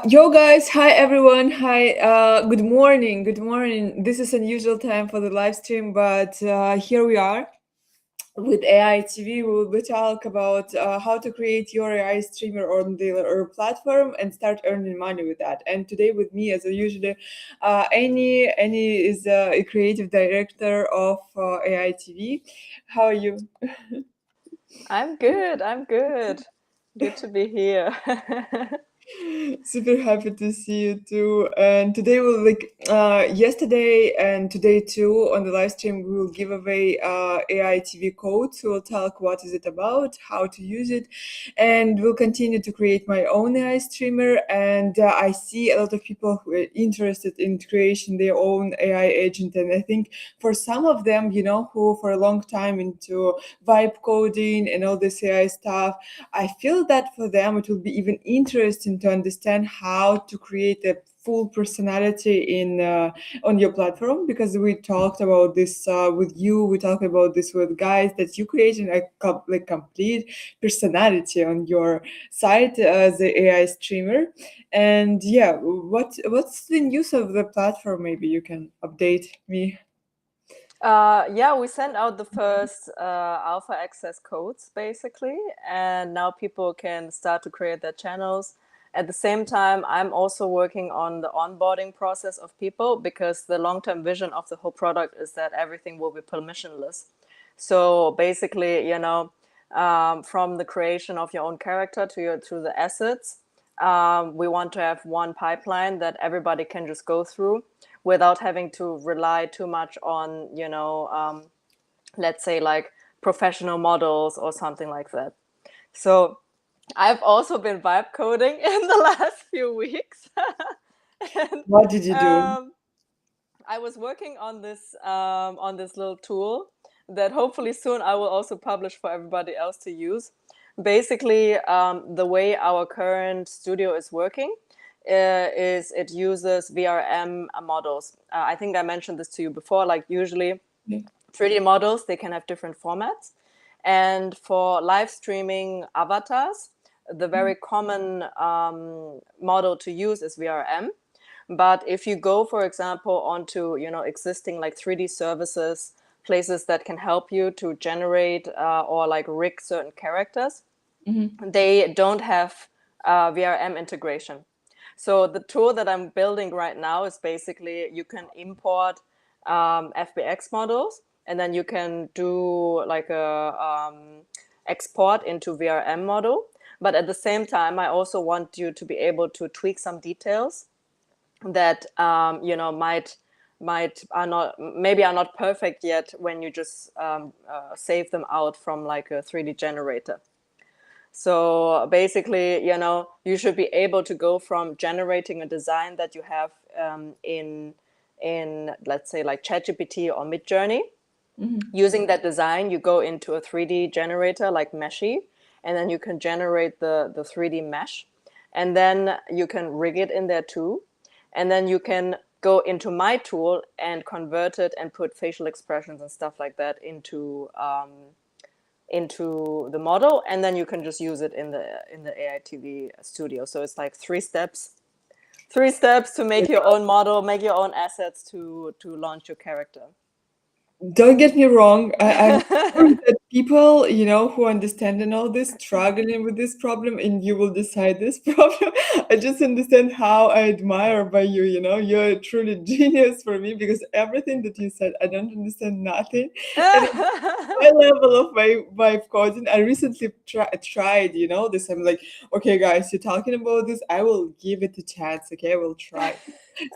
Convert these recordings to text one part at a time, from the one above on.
Yo guys, hi everyone, hi, good morning, good morning. This is unusual time for the live stream, but here we are with AI TV. We will be talk about how to create your AI streamer on the or platform and start earning money with that. And today with me, as usual, Annie is a creative director of AI TV. How are you? I'm good. I'm good. Good to be here. Super happy to see you too. And today we'll yesterday and today too on the live stream we will give away AI TV codes. We'll talk what is it about, how to use it, and we'll continue to create my own AI streamer. And I see a lot of people who are interested in creation their own AI agent, and I think for some of them, who for a long time into vibe coding and all this AI stuff, I feel that for them it will be even interesting to understand how to create a full personality in on your platform, because we talked about this with you, we talked about this with guys, that you creating a complete personality on your site as the AI streamer. And yeah, what's the news of the platform? Maybe you can update me. Yeah, we sent out the first alpha access codes basically, and now people can start to create their channels. At the same time, I'm also working on the onboarding process of people because the long-term vision of the whole product is that everything will be permissionless. So basically, from the creation of your own character to the assets, we want to have one pipeline that everybody can just go through without having to rely too much on, let's say like professional models or something like that. So I've also been vibe coding in the last few weeks. And What did you do? I was working on this little tool that hopefully soon I will also publish for everybody else to use. Basically, the way our current studio is working is it uses VRM models. I think I mentioned this to you before. Like usually, 3D models, they can have different formats, and for live streaming avatars, the very common model to use is VRM. But if you go, for example, onto existing like 3D services, places that can help you to generate or like rig certain characters, they don't have VRM integration. So the tool that I'm building right now is basically you can import FBX models, and then you can do like a export into VRM model. But at the same time, I also want you to be able to tweak some details that might are not maybe are not perfect yet when you just save them out from like a 3D generator. So basically, you should be able to go from generating a design that you have in let's say like ChatGPT or Midjourney. Using that design, you go into a 3D generator like Meshy, and then you can generate the 3D mesh, and then you can rig it in there too, and then you can go into my tool and convert it and put facial expressions and stuff like that into the model, and then you can just use it in the AI TV studio. So it's like three steps to make your own model, make your own assets to launch your character. Don't get me wrong. I'm sure that people, who understand and all this, struggling with this problem, and you will decide this problem. I just understand how I admire by you. You're truly genius for me, because everything that you said, I don't understand nothing. And it's my level of my vibe coding. I recently tried, this. I'm like, okay, guys, you're talking about this. I will give it a chance. Okay, I will try.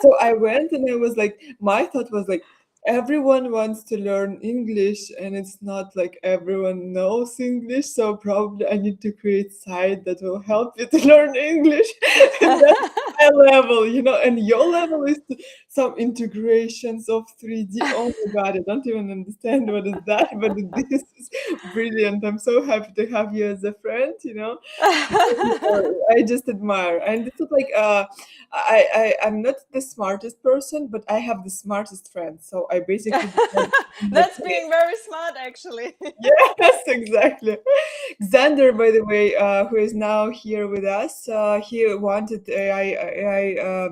So I went and I was like, my thought was like, everyone wants to learn English, and it's not like everyone knows English, so probably I need to create site that will help you to learn English. And that's my level, and your level is some integrations of 3D. Oh my God, I don't even understand what is that, but this is brilliant. I'm so happy to have you as a friend, you know. I just admire. And it's not like I'm not the smartest person, but I have the smartest friends. So I basically That's being very smart, actually. yes, exactly. Xander, by the way, who is now here with us, he wanted AI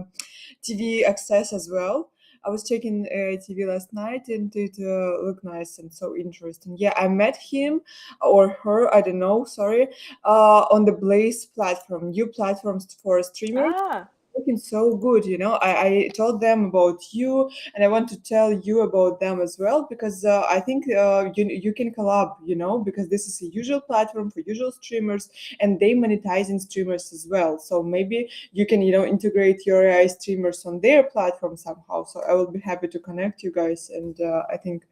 TV access as well. I was checking TV last night and it looked nice and so interesting. Yeah, I met him or her, I don't know, sorry, on the Blaze platform, new platforms for streamers. Ah, Looking so good, you know. I told them about you, and I want to tell you about them as well because I think you can collab, you know, because this is a usual platform for usual streamers, and they monetizing streamers as well. So maybe you can, you know, integrate your AI streamers on their platform somehow. So I will be happy to connect you guys, and I think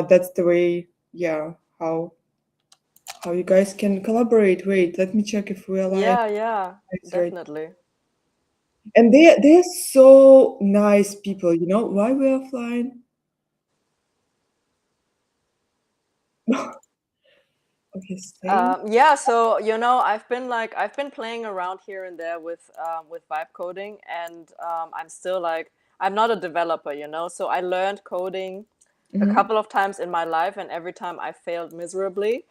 that's the way, yeah, how you guys can collaborate. Wait, let me check if we align. yeah, Right. definitely. And they're so nice people, you know. Why we are flying? Okay, stay. Yeah, so I've been playing around here and there with vibe coding, and I'm still like I'm not a developer, so I learned coding a Hmm. couple of times in my life, and every time I failed miserably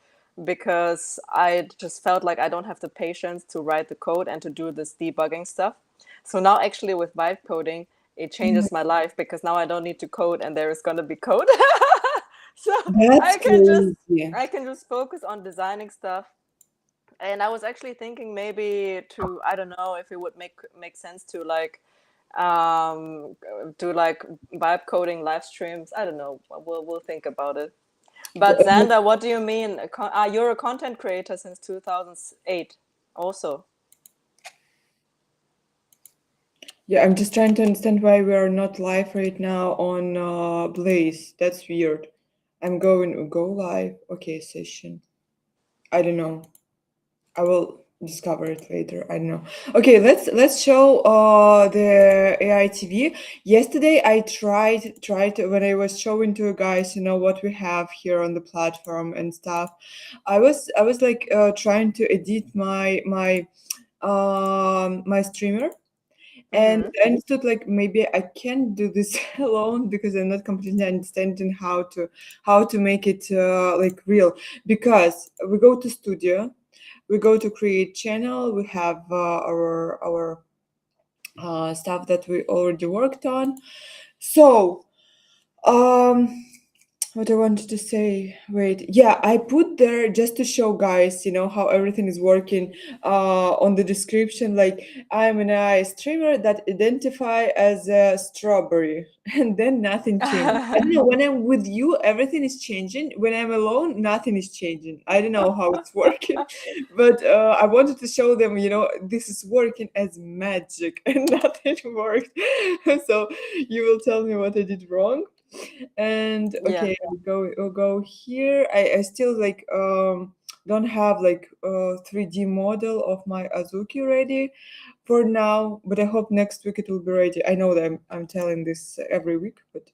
because I just felt like I don't have the patience to write the code and to do this debugging stuff. So now actually with vibe coding, it changes my life because now I don't need to code and there is going to be code. So That's I can just crazy. I can just focus on designing stuff. And I was actually thinking maybe to I don't know if it would make sense to like do like vibe coding live streams. I don't know. We'll think about it. But But Xander, what do you mean? You're a content creator since 2008 also. yeah, I'm just trying to understand why we are not live right now on Blaze. That's weird. I'm going go live. Okay, session. I don't know. I will discover it later. I don't know. Okay, let's show the AI TV. Yesterday I tried when I was showing to you guys, you know, what we have here on the platform and stuff. I was like trying to edit my streamer, and Mm-hmm. I understood like maybe I can't do this alone because I'm not completely understanding how to make it like real, because we go to studio, we go to create channel, we have our stuff that we already worked on. So um what I wanted to say, wait, yeah, I put there just to show guys, you know, how everything is working on the description, like I'm an AI streamer that identify as a strawberry, and then nothing changed. I don't know, when I'm with you, everything is changing. When I'm alone, nothing is changing. I don't know how it's working, but I wanted to show them, you know, this is working as magic and nothing worked. So you will tell me what I did wrong. And Yeah. okay, we'll go here. I still like don't have like a 3D model of my Azuki ready for now, but I hope next week it will be ready. I know that I'm telling this every week, but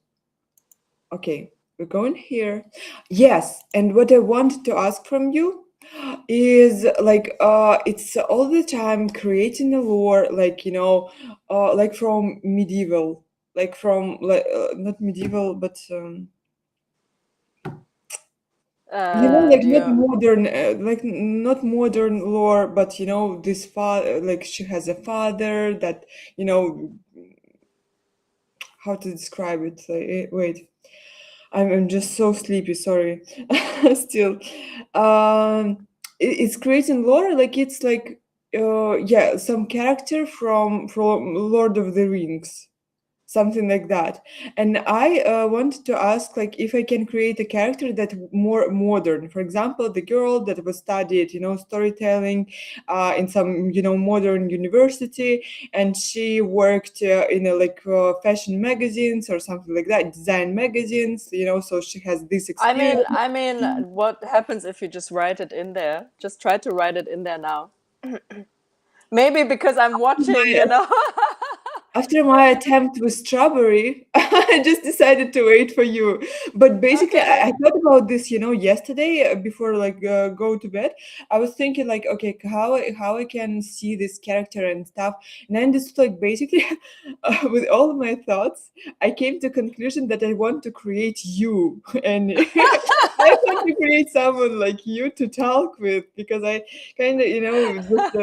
okay, we're going here. Yes, and what I wanted to ask from you is like it's all the time creating a lore, like, you know, like from medieval, like from like not medieval, but you know, like not Yeah. modern, like not modern lore, but you know, this father, like she has a father that, you know, how to describe it? Like, wait, I'm just so sleepy. Sorry, still, it's creating lore, like it's like, yeah, some character from Lord of the Rings, something like that. And I wanted to ask like if I can create a character that more modern, for example, the girl that was studied, you know, storytelling in some, you know, modern university, and she worked in a like fashion magazines or something like that, design magazines, you know, so she has this experience. I mean, what happens if you just write it in there? Just try to write it in there now. Maybe because I'm watching. after my attempt with strawberry, I just decided to wait for you. But basically, Okay. I thought about this, yesterday before like go to bed. I was thinking like, okay, how I can see this character and stuff. And then just like basically, with all of my thoughts, I came to conclusion that I want to create you, and I want to create someone like you to talk with because I kind of, just.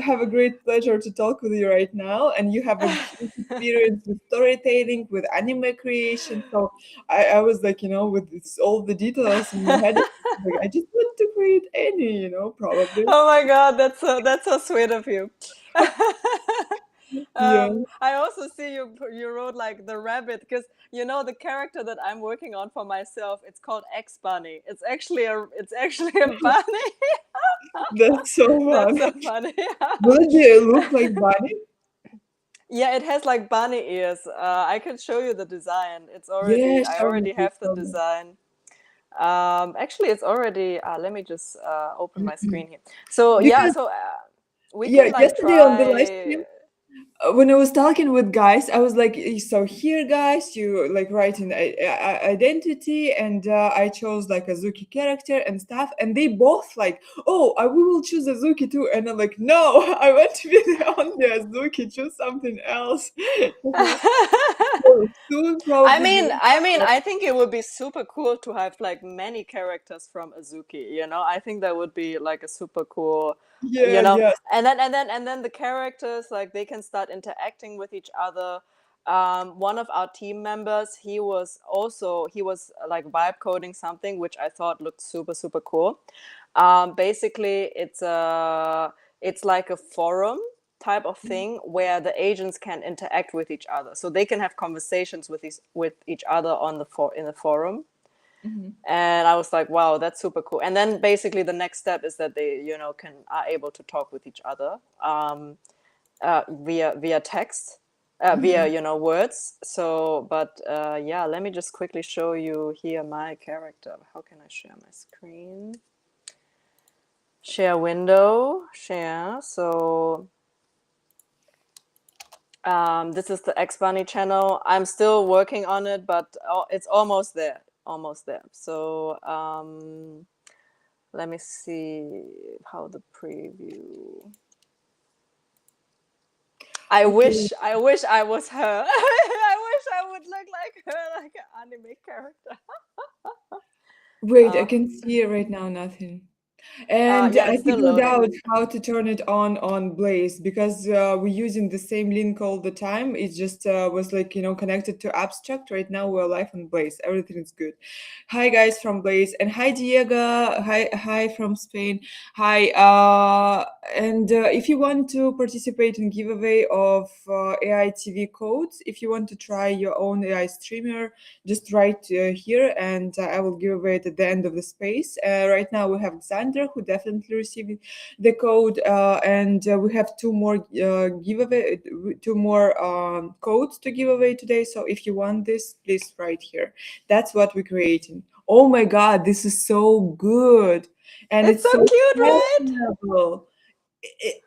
Have a great pleasure to talk with you right now, and you have a huge experience with storytelling, with anime creation. So I was like, with all the details in my head, like, I just want to create any, probably. Oh my God, that's so sweet of you. Yeah. I also see you wrote like the rabbit because the character that I'm working on for myself. It's called X Bunny. It's actually a bunny. That's so That's fun. so funny. Will it look like bunny? Yeah, it has like bunny ears. I can show you the design. Yeah, I show me, already please, have the show me. design. Actually, it's already. Let me just open my screen here. So yeah, Because so we yeah, can like yesterday on the live try. stream, when I was talking with guys, I was like, so here, guys, you like write in identity, and I chose like a Zuki character and stuff, and they both like, oh, we will choose a Zuki too, and I'm like, no, I want to be the only Azuki, choose something else. So soon, I probably mean, during I mean, I think it would be super cool to have like many characters from Azuki, I think that would be like a super cool, you yes, know. yes. And then the characters like they can start interacting with each other. One of our team members, he was like vibe coding something which I thought looked super super cool. Basically, it's like a forum type of thing where the agents can interact with each other, so they can have conversations with each other in the forum. Mhm. And I was like, wow, that's super cool. And then basically the next step is that they are able to talk with each other via text, via Mhm. words. So but yeah, let me just quickly show you here my character. How can I share my screen? Share window, share. So this is the X Bunny channel. I'm still working on it, but it's almost there. Almost there. So let me see how the preview. I Okay. wish I wish I was her. I wish I would look like her, like an anime character. Wait, I Uh, can see it right now, nothing. And yeah, I it's still figured loading. out how to turn it on Blaze because we're using the same link all the time. It just was like, connected to Abstract. Right now we're live on Blaze. Everything is good. Hi guys from Blaze, and hi Diego. Hi from Spain. Hi. And if you want to participate in giveaway of AI TV codes, if you want to try your own AI streamer, just write here, and I will give away it at the end of the space. Right now we have Xander, who definitely received the code, and we have two more codes to give away today. So if you want this, please write here. That's what we're creating. Oh my God, this is so good, and It's it's so so cute, right? fashionable.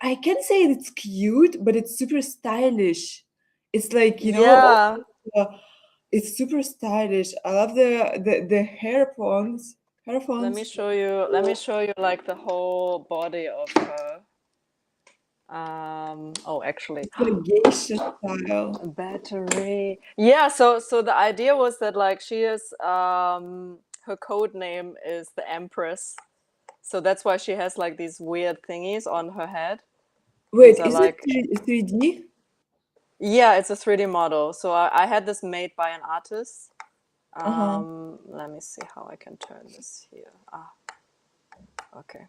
I can say it's cute, but it's super stylish. It's like, Yeah. uh, it's super stylish. I love the hairphones. Hairphones. Let me show you like the whole body of her. Oh, actually, It's like geisha style. battery. Yeah, so the idea was that like she is her code name is the Empress. So that's why she has like these weird thingies on her head. Wait, These are is it like 3D? yeah, it's a 3D model. So I had this made by an artist. Uh-huh. Let me see how I can turn this here. Okay.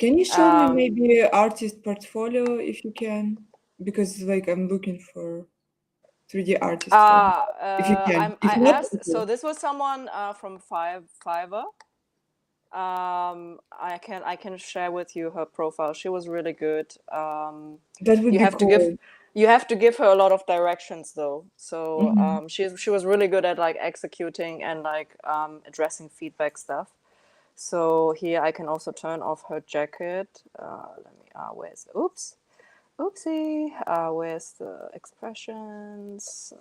Can you show me Um, maybe a artist portfolio if you can? Because like I'm looking for 3D artist right now. If you can. I If not, asked. okay. So this was someone from Fiverr. I can share with you her profile. She was really good. That would You be have to give cool. you have to give her a lot of directions though. So Mhm. she was really good at like executing and like addressing feedback stuff. So here I can also turn off her jacket. Let me. Where's? Oops. Oopsie, where's the expressions?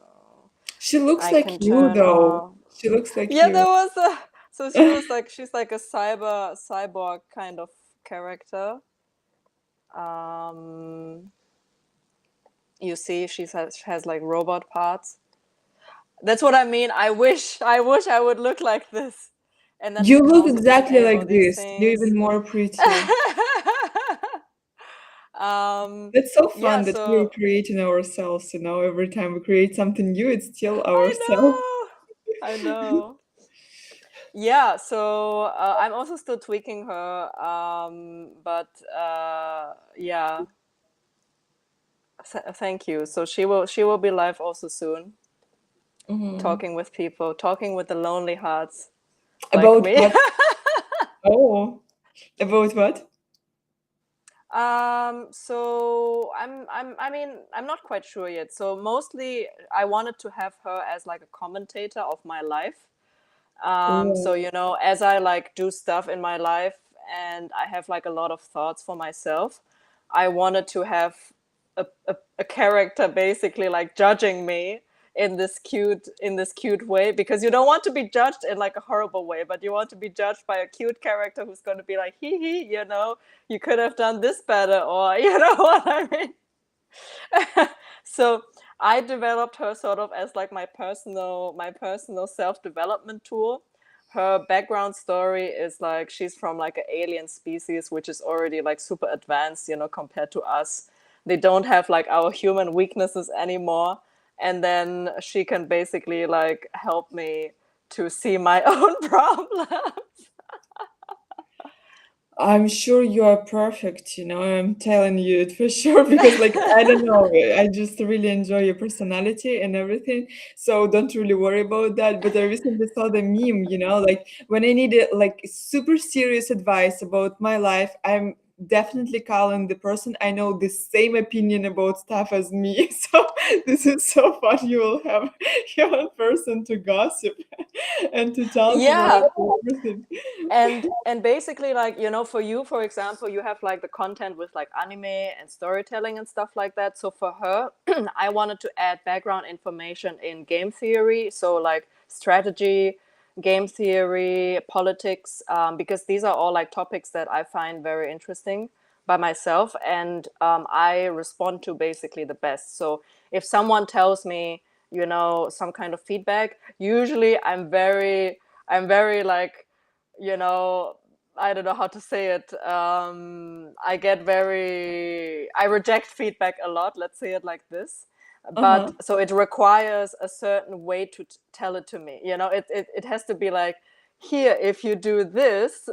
She looks I like can you turn though. off. She looks like Yeah, you. there was a. So she was like, she's like a cyborg kind of character. Um, you see, she has like robot parts. That's what I mean. I wish I would look like this, and then You we can look also exactly disable like these this. You're things. even more pretty. um, It's so yeah. fun that we're So creating ourselves, every time we create something new, it's still ourselves. I I know. Yeah, so I'm also still tweaking her, but yeah, thank you. So she will be live also soon, Mhm. talking with people, talking with the lonely hearts like About me. what? Oh, about what? I mean, I'm not quite sure yet. So mostly I wanted to have her as like a commentator of my life. So Oh, as I like do stuff in my life and I have like a lot of thoughts for myself, I wanted to have a character basically like judging me in this cute way, because you don't want to be judged in like a horrible way, but you want to be judged by a cute character who's going to be like, hee hee, you could have done this better, or you know what I mean. So I developed her sort of as like my personal self-development tool. Her background story is like she's from like an alien species which is already like super advanced, compared to us. They don't have like our human weaknesses anymore. And then she can basically like help me to see my own problems. I'm sure you are perfect, I'm telling you it for sure because like I don't know, I just really enjoy your personality and everything. So don't really worry about that. But I recently saw the meme, like when I needed like super serious advice about my life, I'm definitely calling the person I know the same opinion about stuff as me. So this is so fun. You will have your person to gossip and to talk about Yeah. everything. And basically, like, for you, for example, you have like the content with like anime and storytelling and stuff like that. So for her, I wanted to add background information in game theory, so like strategy, game theory, politics, because these are all like topics that I find very interesting by myself, and I respond to basically the best. So if someone tells me, some kind of feedback, usually I'm very like, you know, I don't know how to say it. I reject feedback a lot. Let's say it like this. But Uh-huh. so it requires a certain way to tell it to me. It has to be like, here, if you do this,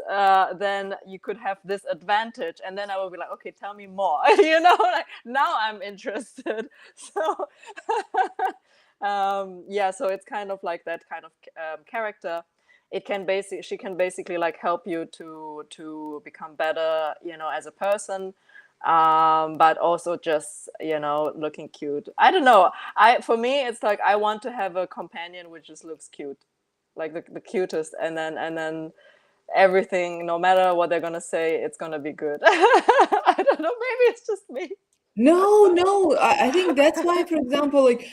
then you could have this advantage. And then I will be like, okay, tell me more. Like, now I'm interested. So, yeah, so it's kind of like that kind of character. She can basically like help you to become better, as a person, but also just, looking cute. I don't know, for me it's like I want to have a companion which just looks cute, like the cutest, and then everything, no matter what they're gonna say, it's gonna be good. I don't know, maybe it's just me. No, no, I think that's why, for example, like,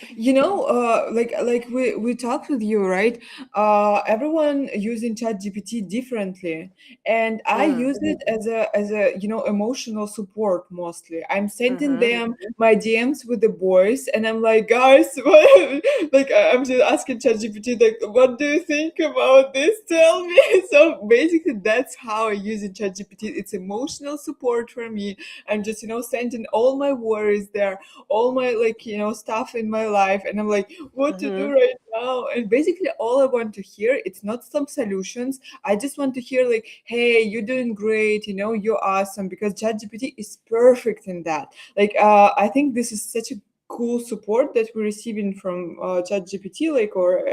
like we talked with you, right? Everyone using ChatGPT differently, and I Mm. use it as a emotional support mostly. I'm sending Mm-hmm. them my DMs with the boys, and I'm like, guys, what? Like I'm just asking ChatGPT, like, what do you think about this? Tell me. So basically, that's how I use it, ChatGPT. It's emotional support for me. I'm just, sending all my worries there, all my like, stuff in my life, and I'm like, what to do Mm-hmm. right now? And basically, all I want to hear, it's not some solutions. I just want to hear like, hey, you're doing great, you're awesome, because ChatGPT is perfect in that. Like, I think this is such a cool support that we're receiving from ChatGPT, like, or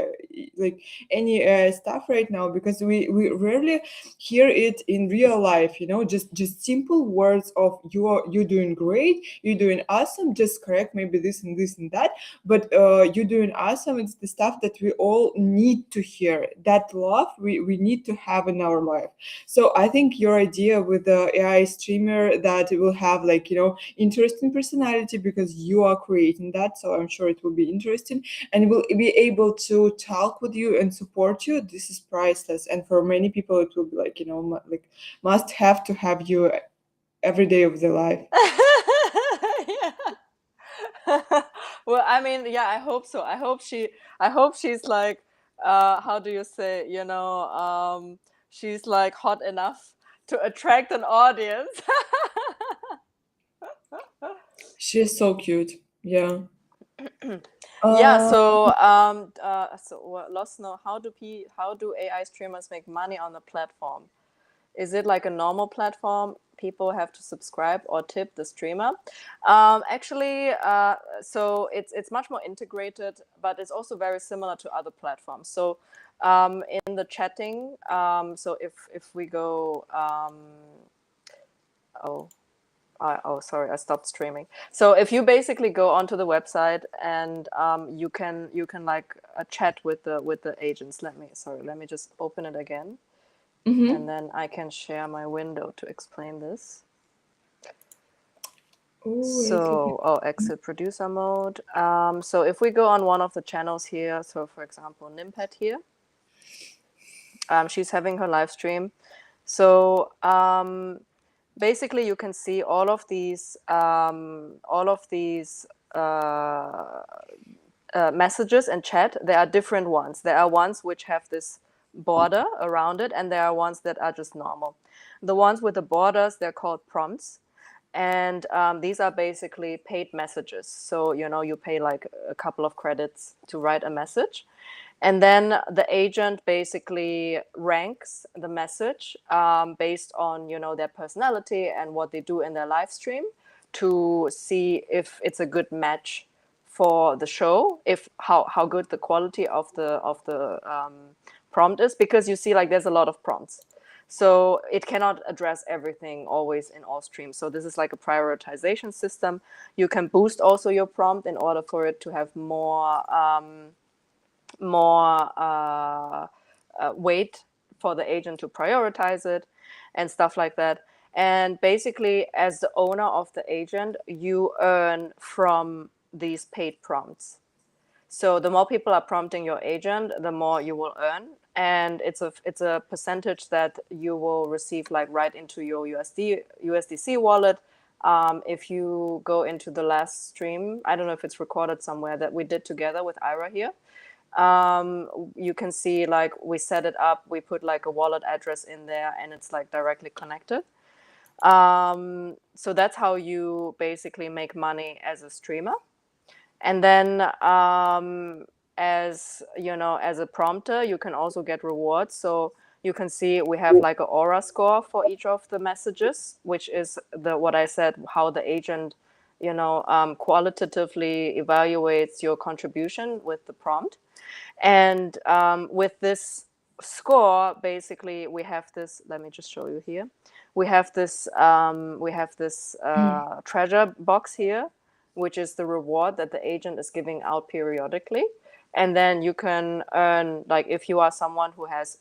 like any stuff right now, because we rarely hear it in real life, just simple words of you're doing great, you're doing awesome, just correct maybe this and this and that, but you're doing awesome. It's the stuff that we all need to hear. That love we need to have in our life. So I think your idea with the AI streamer, that it will have like, interesting personality because you are creating that. So I'm sure it will be interesting and will be able to talk with you and support you. This is priceless. And for many people, it will be like, like must have to have you every day of their life. Yeah. Well, I mean, yeah, I hope so. I hope she's like, how do you say, she's like hot enough to attract an audience. She's so cute. Yeah. Yeah, Uh, so lost know, how do AI streamers make money on the platform? Is it like a normal platform? People have to subscribe or tip the streamer. Actually, so it's much more integrated, but it's also very similar to other platforms. So in the chatting, so if we go, sorry, I stopped streaming. So if you basically go onto the website and you can like chat with the agents. Let me just open it again. And then I can share my window to explain this. Exit producer mode. So if we go on one of the channels here, so for example, Nimpet here, she's having her live stream. So basically you can see all of these messages and chat. There are different ones. There are ones which have this border around it, and there are ones that are just normal. The ones with the borders, they're called prompts, and these are basically paid messages. So you pay like a couple of credits to write a message, and then the agent basically ranks the message based on their personality and what they do in their live stream, to see if it's a good match for the show, if how good the quality of the prompt is, because you see, like, there's a lot of prompts, so it cannot address everything always in all streams. So this is like a prioritization system. You can boost also your prompt in order for it to have more weight for the agent to prioritize it and stuff like that. And basically, as the owner of the agent, you earn from these paid prompts. So the more people are prompting your agent, the more you will earn. And it's a percentage that you will receive like right into your USDC wallet. If you go into the last stream, I don't know if it's recorded somewhere, that we did together with Ira here. You can see, like, we set it up, we put like a wallet address in there, and it's like directly connected. So that's how you basically make money as a streamer. And then as a prompter, you can also get rewards. So you can see we have like an aura score for each of the messages, which is what I said, how the agent qualitatively evaluates your contribution with the prompt. And with this score, basically we have this, let me just show you here, we have this treasure box here, which is the reward that the agent is giving out periodically. And then you can earn, like, if you are someone who has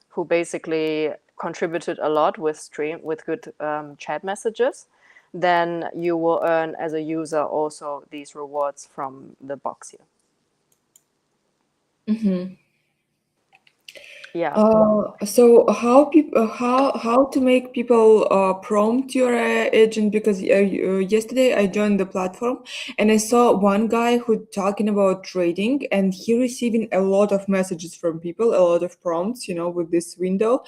who basically contributed a lot with good chat messages, then you will earn as a user also these rewards from the box here. Yeah. So how to make people prompt your agent? Because yesterday I joined the platform and I saw one guy who talking about trading, and he receiving a lot of messages from people, a lot of prompts, with this window.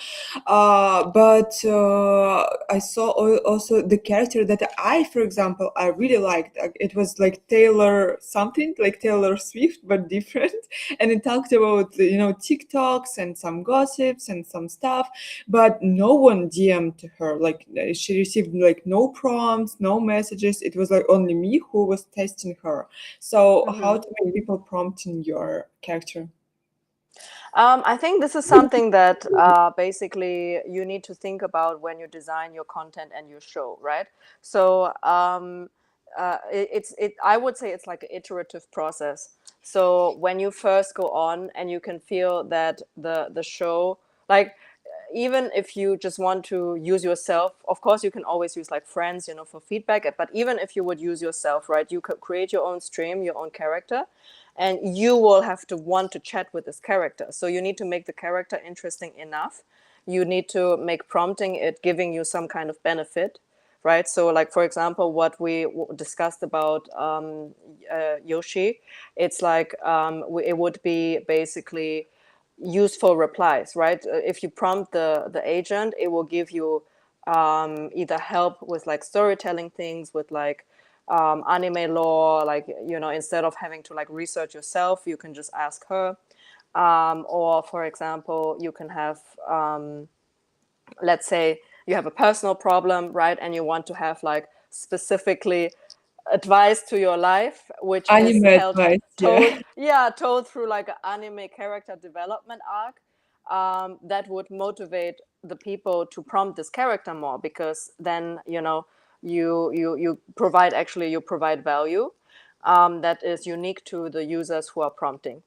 But I saw also the character that for example, I really liked. It was like Taylor something, like Taylor Swift, but different. And it talked about TikToks and some some gossips and some stuff, but no one DM'd to her. Like she received like no prompts, no messages. It was like only me who was testing her. So how Mhm. to make people prompt in your character? I think this is something that basically you need to think about when you design your content and your show, right? So I would say it's like an iterative process. So when you first go on and you can feel that the show, like even if you just want to use yourself, of course you can always use like friends, you know, for feedback, but even if you would use yourself, right, you could create your own stream, your own character, and you will have to want to chat with this character. So you need to make the character interesting enough. You need to make prompting it giving you some kind of benefit, right? So like, for example, what we discussed about Yoshi, it's like it would be basically useful replies, right? If you prompt the agent, it will give you either help with like storytelling things, with like anime lore, like, you know, instead of having to like research yourself, you can just ask her. Or for example, you can have, let's say you have a personal problem, right? And you want to have like specifically advice to your life, which is Anime advice, yeah. told through like an anime character development arc, that would motivate the people to prompt this character more, because then, you know, you provide, actually you provide value that is unique to the users who are prompting.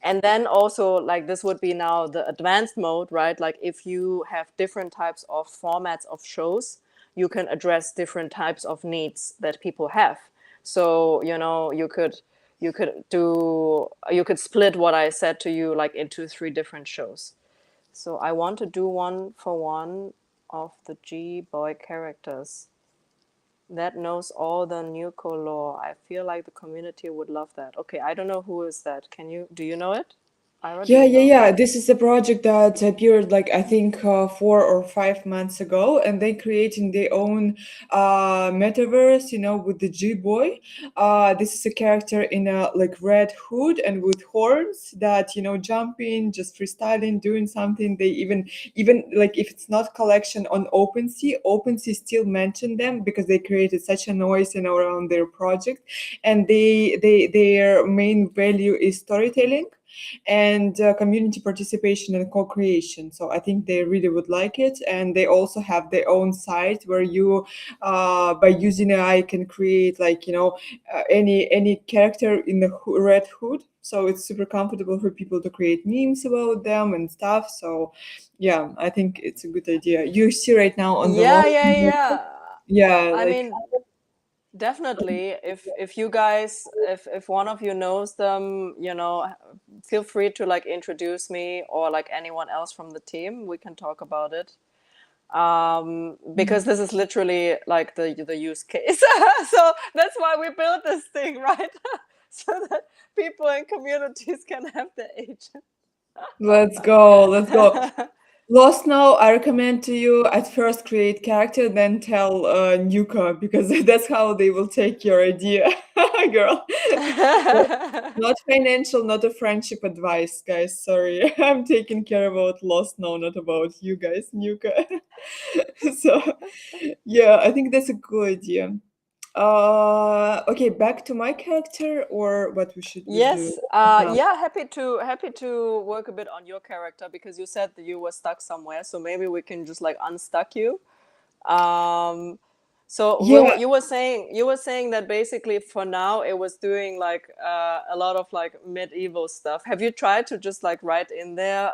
And then also, like, this would be now the advanced mode, right? Like if you have different types of formats of shows, you can address different types of needs that people have. So, you know, you could split what I said to you like into 3 different shows. So I want to do one for one of the G-Boy characters that knows all the Nuko lore. I feel like the community would love that. Okay, I don't know who is that. Do you know it? Ira, do Yeah, you yeah, know? yeah. This is a project that appeared like I think 4 or 5 months ago, and they creating their own metaverse, you know, with the G Boy. This is a character in a like red hood and with horns that, you know, jumping, just freestyling, doing something. They even like if it's not collection on OpenSea, OpenSea still mention them because they created such a noise, you know, around their project, and their main value is storytelling and community participation and co-creation. So I think they really would like it, and they also have their own site where you by using AI can create like, you know, any character in the red hood. So it's super comfortable for people to create memes about them and stuff. So yeah, I think it's a good idea. You see right now on the Yeah, lost, yeah, yeah. yeah, I like mean, definitely. If you guys, if one of you knows them, you know, feel free to like introduce me, or like anyone else from the team. We can talk about it. Because this is literally like the use case. So that's why we built this thing, right? So that people and communities can have the agent. let's go, let's go. Lost Now, I recommend to you at first create character, then tell Nuka because that's how they will take your idea, girl. So, not financial, not a friendship advice, guys. Sorry, I'm taking care about Lost Now, not about you guys, Nuka. So, yeah, I think that's a good idea. Okay, back to my character, or what we should we do Yes, now? yeah, happy to work a bit on your character, because you said that you were stuck somewhere, so maybe we can just like unstuck you. Um, so Yeah, you were saying that basically for now it was doing like a lot of like medieval stuff. Have you tried to just like write in there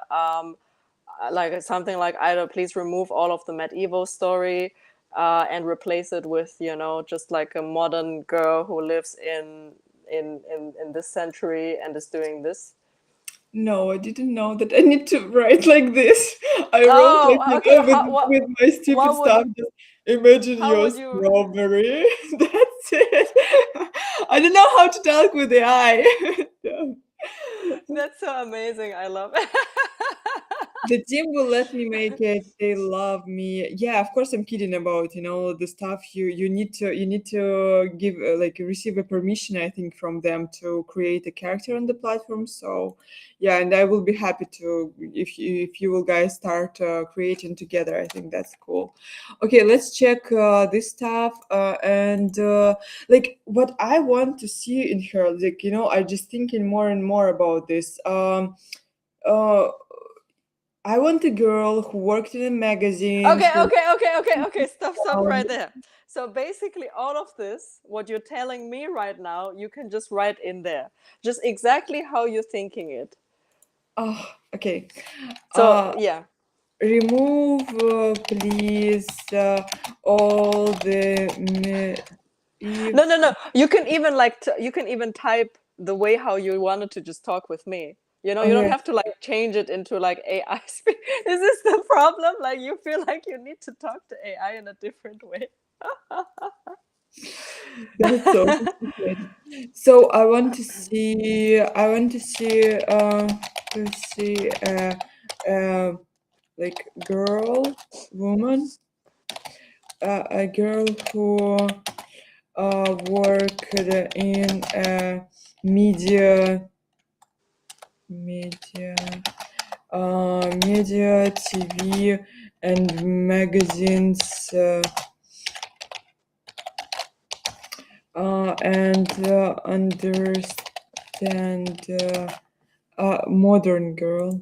like something like, either please remove all of the medieval story and replace it with, you know, just like a modern girl who lives in this century and is doing this? no, I didn't know that I need to write like this. I wrote like, Oh, you okay. know, with my stupid What would stuff. Just imagine how your would you? strawberry. That's it. I don't know how to talk with the eye. Yeah. That's so amazing. I love it. The team will let me make it. They love me. Yeah, of course I'm kidding about, the stuff you need to give like receive a permission, I think, from them to create a character on the platform. So yeah, and I will be happy to if you will guys start creating together. I think that's cool. Okay, let's check this stuff and like what I want to see in her. Like, I'm just thinking more and more about this. Uh I want a girl who worked in a magazine. Okay. Stop right there. So basically, all of this, what you're telling me right now, you can just write in there, just exactly how you're thinking it. Oh, okay. So yeah. Remove, please, all the. No. You can even you can even type the way how you wanted to just talk with me. You know, you don't Okay, have to like change it into like AI speak. Is this the problem? Like you feel like you need to talk to AI in a different way. that's so complicated. So I want to see. Like girl, woman, a girl who worked in media, media, TV, and magazines, and understand modern girl,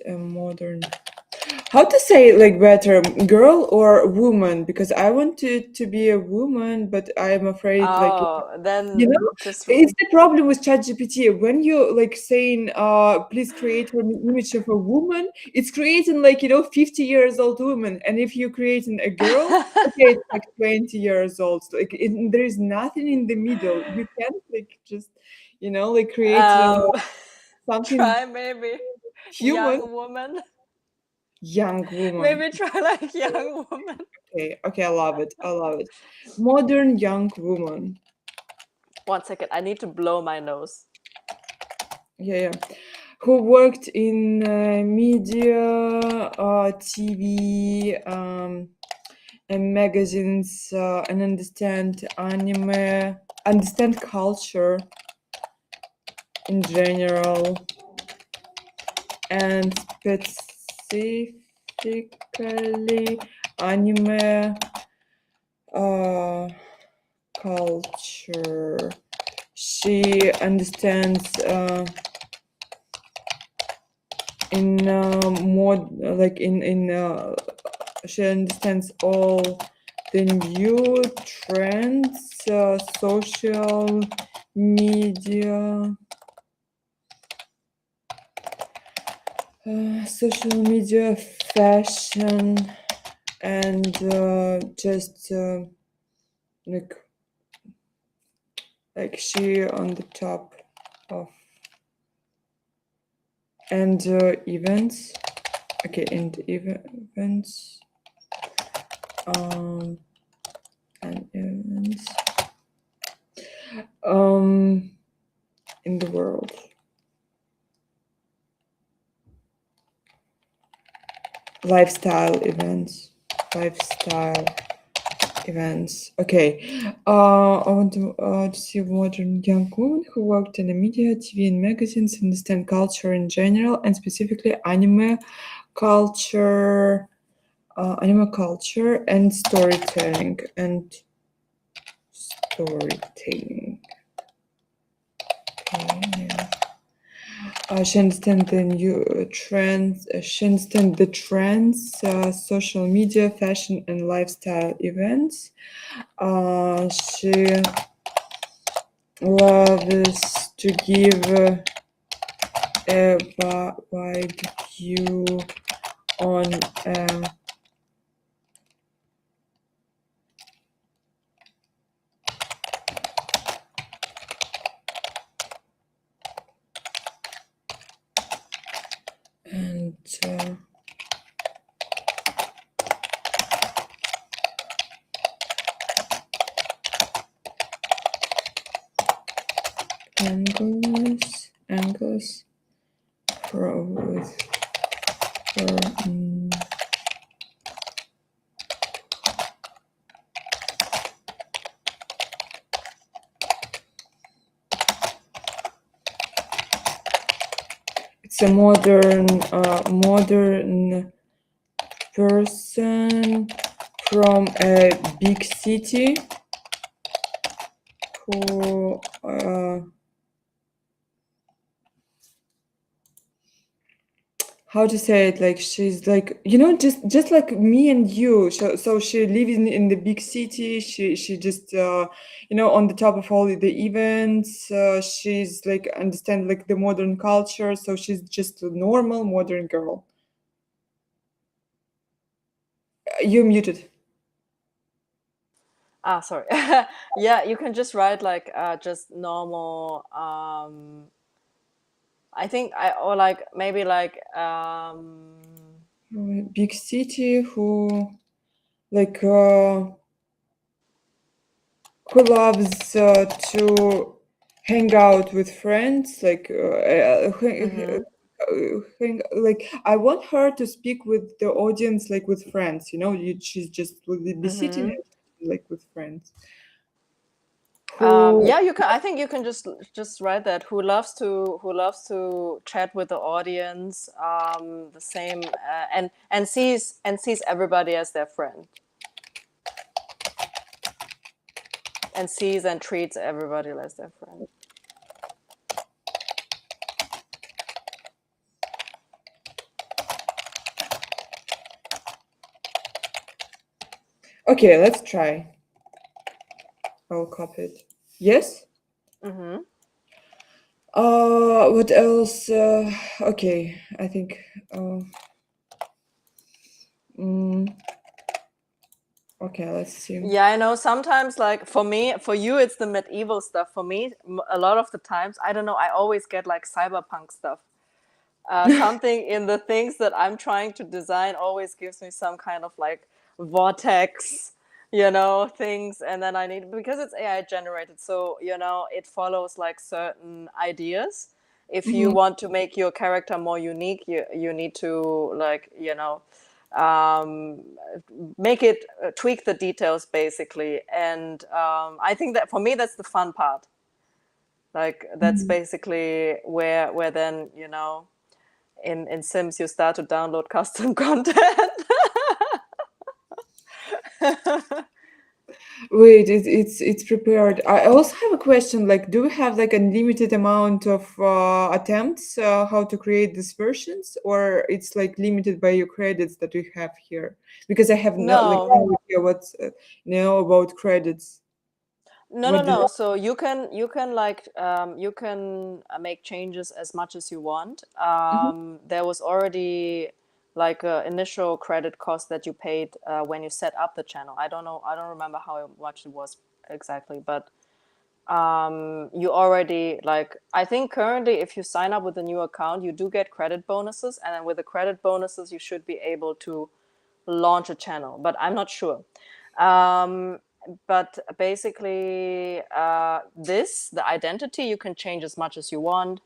modern. How to say it like better, girl or woman? Because I want to be a woman, but I'm afraid like. Oh, You then know, just it's the problem with ChatGPT. When you like saying, please create an image of a woman, it's creating like, 50 years old woman. And if you're creating a girl, okay, it's like 20 years old. So, like there is nothing in the middle. You can't like just, like create um, something try maybe human, young woman. young woman. Maybe try like young woman. Okay, I love it. I love it. Modern young woman. 1 second, I need to blow my nose. Yeah. Who worked in media, TV, and magazines, and understand culture in general, and specifically anime culture. She understands in more like in she understands all the new trends, social media, fashion, and just like she on the top of and events. Okay, and events. And events in the world. Lifestyle events. Okay. I want to see modern young woman who worked in the media, TV, and magazines, understand culture in general, and specifically culture, anime culture, and storytelling. Okay, yeah. She understands the new trends. She understands the trends, social media, fashion, and lifestyle events. She loves to give a wide view on and angles with mm, it's a modern person from a big city who how to say it, like she's like, just like me and you. So she lives in the big city. She just on the top of all the events. She's like understand like the modern culture, so she's just a normal modern girl. You're muted. Sorry. Yeah, you can just write like just normal. I think I or like maybe like Big city who like who loves to hang out with friends, like mhm, like I want her to speak with the audience like with friends. She's just will be sitting mhm. and, like with friends. Who Yeah, you can. I think you can just write that. Who loves to chat with the audience. The same and sees everybody as their friend, and sees and treats everybody as their friend. Okay, let's try. I'll copy it. Yes. Mm-hmm. What else? Okay, I think. Mm, okay, let's see. Yeah, I know. Sometimes, like for you, it's the medieval stuff. For me, a lot of the times, I don't know. I always get like cyberpunk stuff. Something in the things that I'm trying to design always gives me some kind of like vortex, things. And then I need, because it's AI generated, so, it follows like certain ideas. If you Mhm. want to make your character more unique, you need to like, um, make it tweak the details basically. And I think that for me, that's the fun part. Like that's Mhm. basically where then, in Sims you start to download custom content. Wait, it's prepared. I also have a question. Like, do we have like unlimited amount of attempts how to create these versions, or it's like limited by your credits that we have here? Because I have not like No, no idea what's know about credits. no, no, What do no. So you can like you can make changes as much as you want. Mhm. There was already like a initial credit cost that you paid when you set up the channel. I don't remember how much it was exactly, but you already like, I think currently if you sign up with a new account you do get credit bonuses, and then with the credit bonuses you should be able to launch a channel, but I'm not sure. um, but basically the identity you can change as much as you want.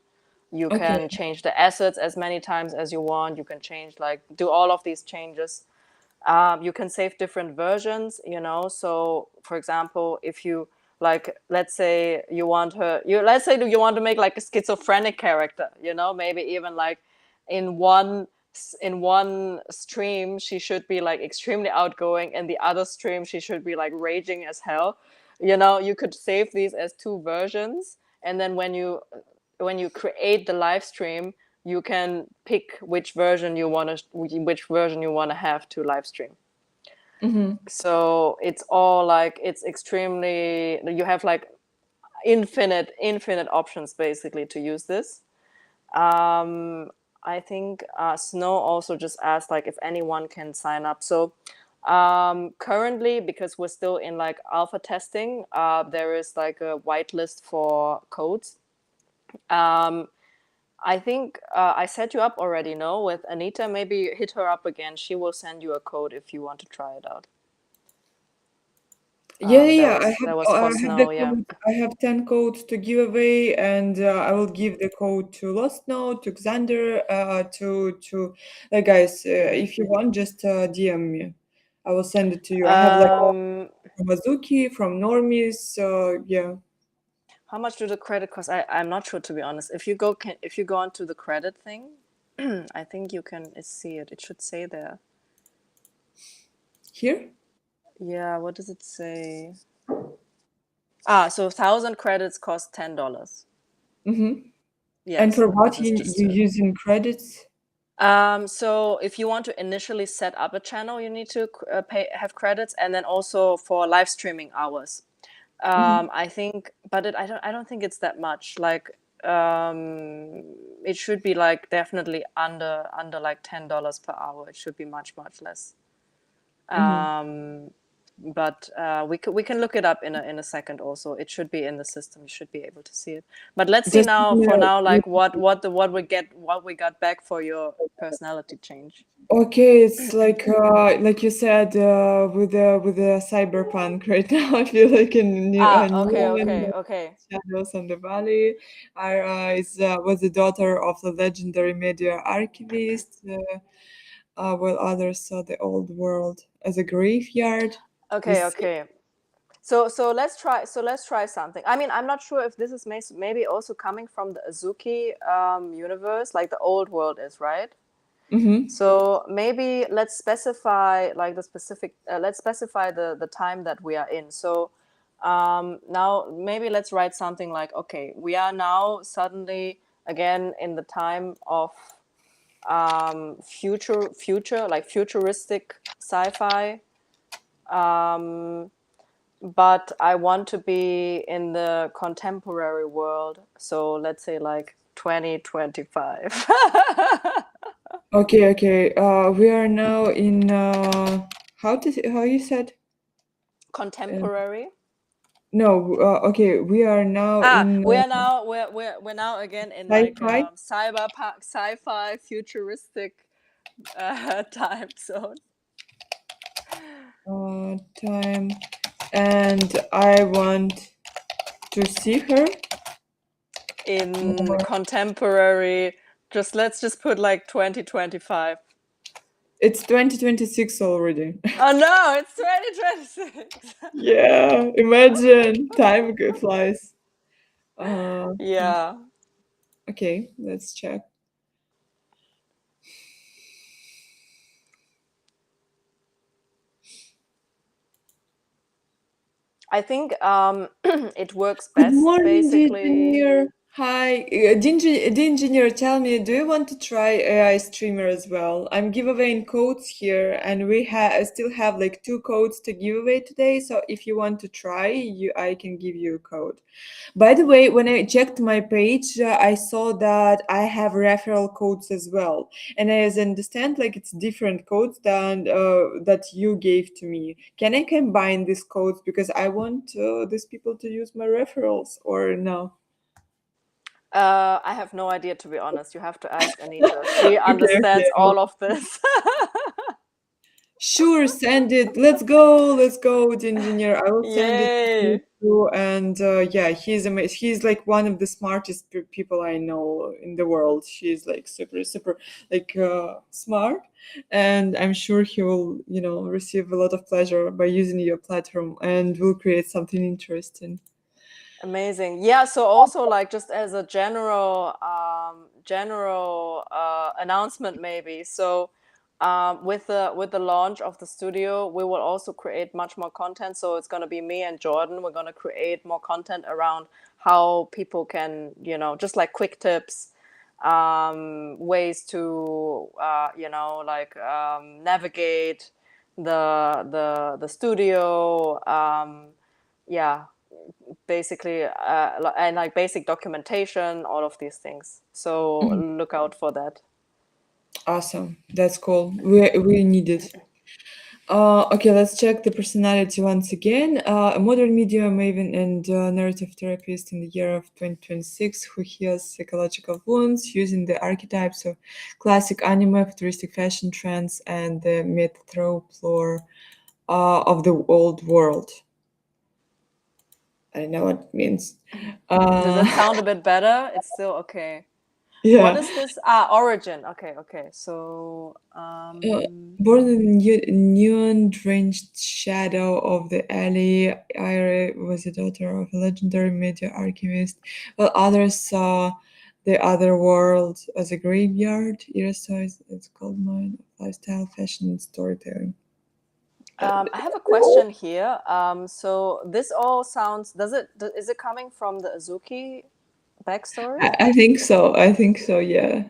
You Okay. can change the assets as many times as you want. You can change, like, do all of these changes. You can save different versions, so for example, if you like, let's say you want her you let's say you want to make like a schizophrenic character, maybe even like in one in one stream she should be like extremely outgoing, and the other stream she should be like raging as hell. You could save these as two versions, and then when you create the live stream, you can pick which version you want to have to live stream. Mm-hmm. So it's all like, it's extremely, you have like infinite options basically to use this. I think Snow also just asked like if anyone can sign up. So currently, because we're still in like alpha testing, there is like a whitelist for codes. um, I think I set you up already, no? With Anita, maybe hit her up again. She will send you a code if you want to try it out. Yeah, yeah, That yeah. was that was I for have the Snow. Yeah. code. I have 10 codes to give away, and I will give the code to Lost Note, to Xander, to like guys. If you want, just DM me. I will send it to you. I have like from Azuki, from Normies. So yeah. How much do the credit cost? I'm not sure, to be honest. If you go onto the credit thing, I think you can see it. It should say there. Here? Yeah, what does it say? So 1,000 credits cost $10. Mm-hmm. Yeah, And for so what this is just you using credits? so if you want to initially set up a channel, you need to have credits, and then also for live streaming hours. I think, but I don't think it's that much. Like, it should be like definitely under like $10 per hour. It should be much less. But we can look it up in a second. Also, it should be in the system. You should be able to see it. But let's see Just now. For email. now, like what we got back for your personality change. Okay, it's like you said, with the cyberpunk right now. I feel like in New England, Okay. Shadows on the Valley. Ira was the daughter of the legendary media archivist, while others saw the old world as a graveyard. This, Okay. So let's try something. I mean, I'm not sure if this is maybe also coming from the Azuki universe, like the old world is, right? So maybe let's specify like the specific. Let's specify the time that we are in. So now maybe let's write something like, okay, we are now suddenly again in the time of future like futuristic sci-fi. But I want to be in the contemporary world. So let's say like 2025. okay. We are now in how you said? Uh, Contemporary. no, okay. We are now in We're now again in like sci-fi. cyberpunk, sci-fi, futuristic time zone. Time, and I want to see her In more. contemporary, let's just put like 2025. It's 2026 already. Oh no, it's 2026. Yeah, imagine time flies. Yeah. Okay, let's check. I think it works Good best morning, the basically. engineer. Hi, the engineer, tell me, do you want to try AI streamer as well? I'm giveaway codes here, and we still have like 2 codes to give away today. So if you want to try, I can give you a code. By the way, when I checked my page, I saw that I have referral codes as well, and as I understand, like it's different codes than that you gave to me. Can I combine these codes because I want these people to use my referrals or no? I have no idea, to be honest. You have to ask Anita. She Okay. understands all of this. Sure, send it. Let's go, the engineer. I will send it to you Yay. too. And yeah, he's amazing. He's like one of the smartest people I know in the world. She's like super, like smart, and I'm sure he will, receive a lot of pleasure by using your platform, and will create something interesting. Amazing. Yeah, so also like just as a general announcement maybe. So with the launch of the studio, we will also create much more content. So it's going to be me and Jordan. We're going to create more content around how people can, just like quick tips, ways to like navigate the studio, yeah, basically, and like basic documentation, all of these things. So look out for that. Awesome. That's cool. We need it. Okay, let's check the personality once again. A modern media maven and narrative therapist in the year of 2026 who heals psychological wounds using the archetypes of classic anime, futuristic fashion trends, and the mythrope lore of the old world. I don't know what it means. Does it Uh, sound a bit better? It's still okay. What yeah. is this? Ah, origin. Okay, okay. So, Uh, Born in the neon-drenched shadow of the alley, Ira was the daughter of a legendary media archivist, while others saw the other world as a graveyard. Ira saw it as a gold mine of lifestyle, fashion, and storytelling. I have a question here. So this all sounds, is it coming from the Azuki backstory? I think so. I think so. Yeah.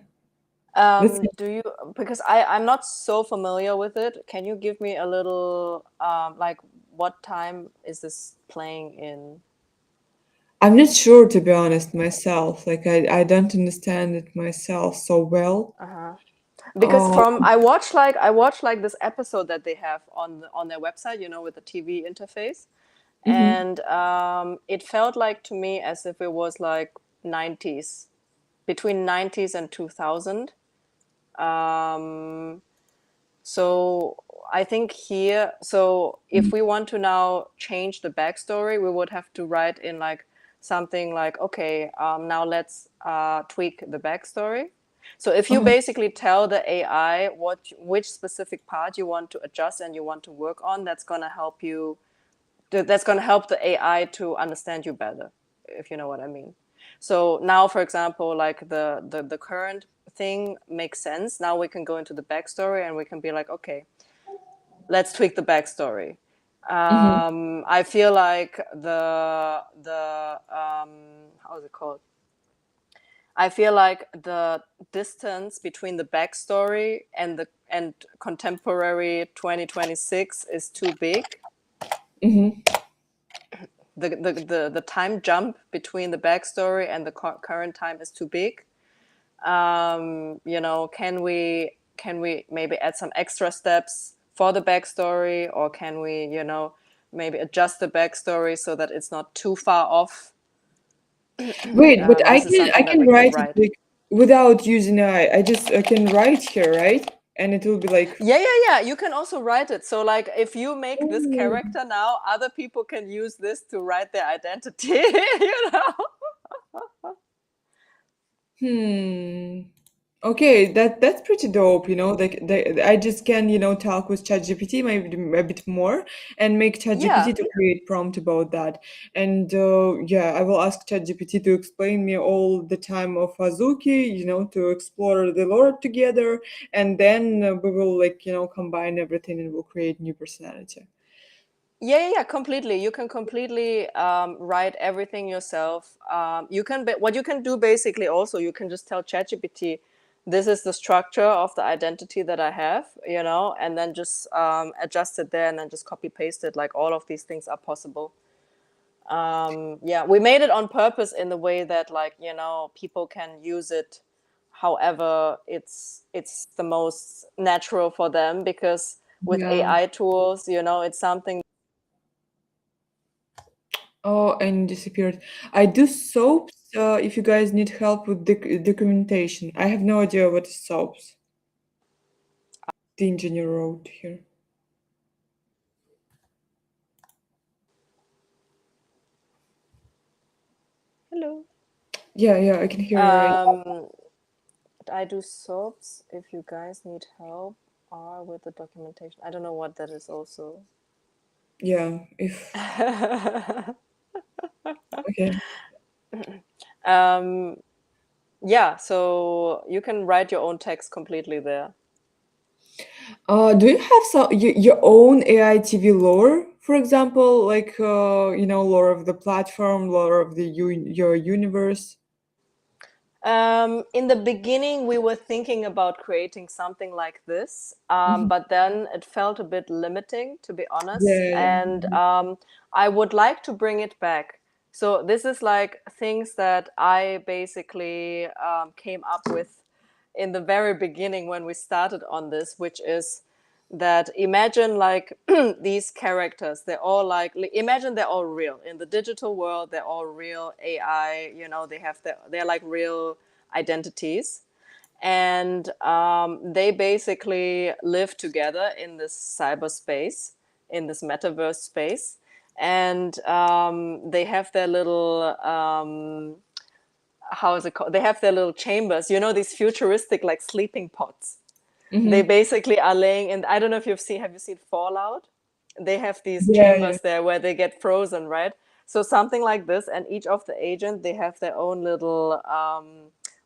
That's Do you, because I'm not so familiar with it. Can you give me a little, like, what time is this playing in? I'm not sure, to be honest, myself. Like I don't understand it myself so well. Uh-huh. Because Uh, from I watched like this episode that they have on their website, with the TV interface, mhm, and it felt like to me as if it was like 90s, between 90s and 2000. Um, so I think here, so mhm, if we want to now change the backstory, we would have to write in like something like, okay, now let's tweak the backstory. So if you uh-huh, basically tell the AI which specific part you want to adjust and you want to work on, that's going to help you. That's going to help the AI to understand you better, if you know what I mean. So now, for example, like the current thing makes sense. Now we can go into the backstory and we can be like, okay, let's tweak the backstory. mhm. I feel like the how is it called? I feel like the distance between the backstory and contemporary 2026 is too big. Mhm. The time jump between the backstory and the current time is too big. Can we maybe add some extra steps for the backstory, or can we, maybe adjust the backstory so that it's not too far off? Wait, but I This is can I something that can we can write it write. like without using AI. I just can write here, right? And it will be like, Yeah, yeah, yeah. You can also write it. So, like, if you make this oh, character now, other people can use this to write their identity. you know. hmm. Okay, that's pretty dope, Like I just can, talk with ChatGPT maybe a bit more and make ChatGPT Yeah. to create prompt about that. And yeah, I will ask ChatGPT to explain me all the time of Azuki, to explore the lore together, and then we will like, combine everything and we'll create new personality. Yeah, yeah, yeah, completely. You can completely write everything yourself. What you can do basically also, you can just tell ChatGPT, this is the structure of the identity that I have, and then just adjust it there and then just copy paste it. Like all of these things are possible. Yeah, we made it on purpose in the way that like, people can use it however it's the most natural for them, because with Yeah. AI tools, it's something. Oh, and disappeared. I do soaps. If you guys need help with documentation, I have no idea what is soaps. The engineer wrote here. Hello. Yeah, yeah, I can hear you right. Um, I do soaps if you guys need help or with the documentation. I don't know what that is also. Yeah, if okay. um, yeah, so you can write your own text completely there. Do you have your own AI TV lore, for example, like lore of the platform, lore of the your universe? In the beginning, we were thinking about creating something like this, Mhm. but then it felt a bit limiting, to be honest. Yeah, yeah. And I would like to bring it back. So this is like things that I basically came up with in the very beginning when we started on this, which is that imagine like these characters, they're all like, imagine they're all real in the digital world, they're all real AI, they're like real identities, and they basically live together in this cyberspace, in this metaverse space, and they have their little how is it called? They have their little chambers. You know, these futuristic like sleeping pods. They Mm-hmm. basically are laying in. I don't know if have you seen Fallout? They have these Yeah, yeah. chambers there where they get frozen, right? So something like this, and each of the agent they have their own little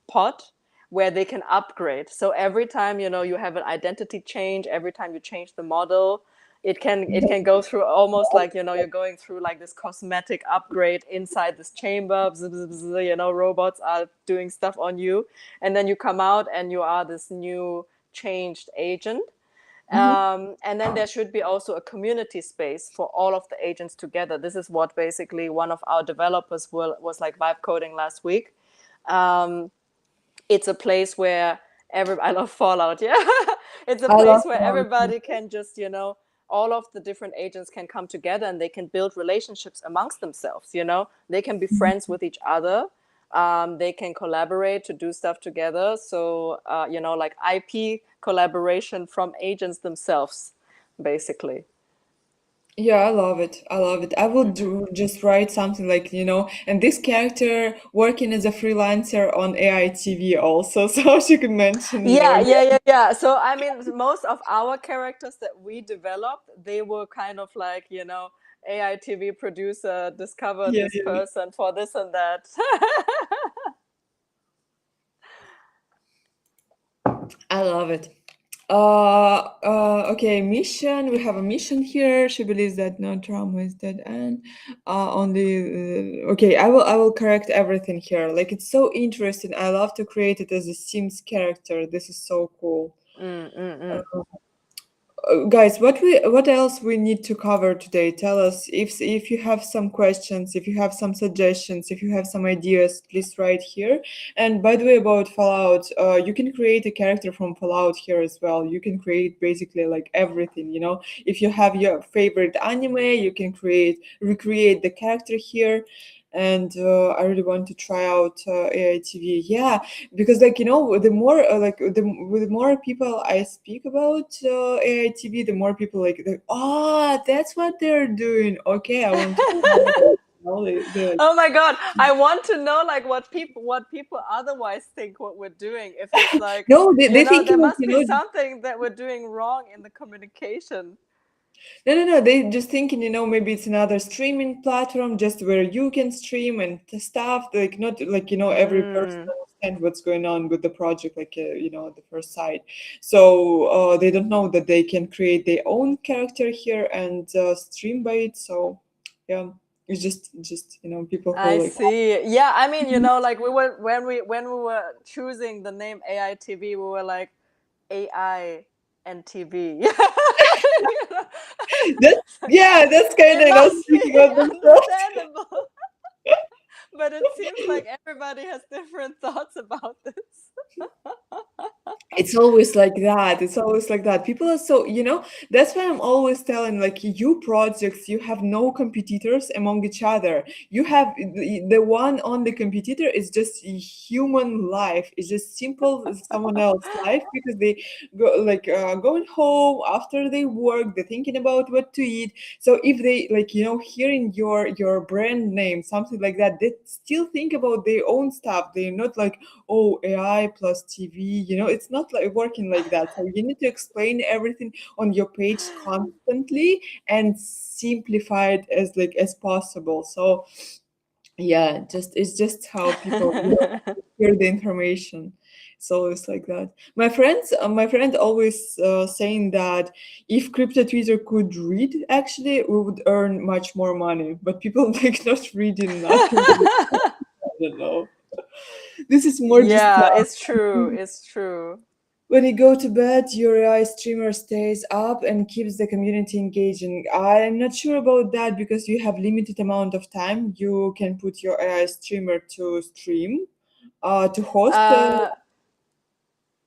pod where they can upgrade. So every time you have an identity change, every time you change the model, it can go through almost like you're going through like this cosmetic upgrade inside this chamber. Bzz, bzz, bzz, robots are doing stuff on you, and then you come out and you are this new changed agent. Mm-hmm. And then there should be also a community space for all of the agents together. This is what basically one of our developers was like vibe coding last week. Um, it's a place where I love Fallout, yeah. It's a I love place where everybody can just, all of the different agents can come together and they can build relationships amongst themselves. They can be friends with each other. They can collaborate to do stuff together. So, like IP collaboration from agents themselves, basically. Yeah, I love it. I love it. I would just write something like, and this character working as a freelancer on AI TV also, so she could mention, Yeah, yeah, yeah, yeah. So, I mean, most of our characters that we developed, they were kind of like, AI TV producer discovered yeah, this yeah. person for this and that. I love it. Okay, mission. We have a mission here. She believes that no trauma is dead end. Okay, I will correct everything here. Like it's so interesting. I love to create it as a Sims character. This is so cool. Mm, mm, mm. Guys, what else we need to cover today? Tell us if you have some questions, if you have some suggestions, if you have some ideas, please write here. And by the way, about Fallout, you can create a character from Fallout here as well. You can create basically like everything, If you have your favorite anime, you can recreate the character here. And I really want to try out AI TV. Yeah, because the more with the more people I speak about AI TV, the more people oh, that's what they're doing. Okay, I want to they're like, Oh my God. I want to know like what people otherwise think what we're doing. If it's like, no, they think there must be something that we're doing wrong in the communication. no, they just thinking, maybe it's another streaming platform just where you can stream and stuff, like not like, every person Mm. understand what's going on with the project, like, at the first sight. So they don't know that they can create their own character here and stream by it. So yeah, it's just, people who I like, see. Yeah, I mean, like we were when we were choosing the name AI TV, we were like AI and TV. that, yeah, that's kind It of, must speaking be of themselves. understandable. But it seems like everybody has different thoughts about this. It's always like that. It's always like that. People are so, that's why I'm always telling, like, you projects, you have no competitors among each other. You have the one on the competitor is just human life. It's just simple as someone else's life because they go like going home after they work, they're thinking about what to eat. So if they like, hearing your brand name, something like that, they still think about their own stuff. They're not like, oh, AI plus TV, it's not like working like that. So you need to explain everything on your page constantly and simplify it as possible. So yeah, it's just how people hear the information. It's always like that. My friend always saying that if crypto Twitter could read, actually, we would earn much more money. But people like not reading nothing. I don't know. This is more just Yeah, it's true. It's true. when you go to bed, your AI streamer stays up and keeps the community engaging. I'm not sure about that because you have limited amount of time you can put your AI streamer to stream, to host. Uh,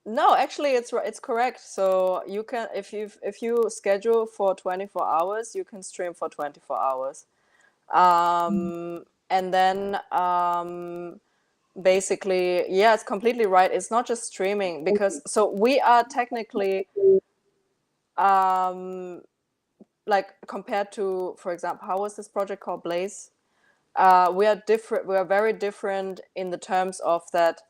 no, actually, it's correct. So you can if you schedule for 24 hours, you can stream for 24 hours. And then basically, yeah, it's completely right. It's not just streaming because so we are technically um like compared to, for example, how was this project called, Blaze? We are different. We are very different in the terms of that.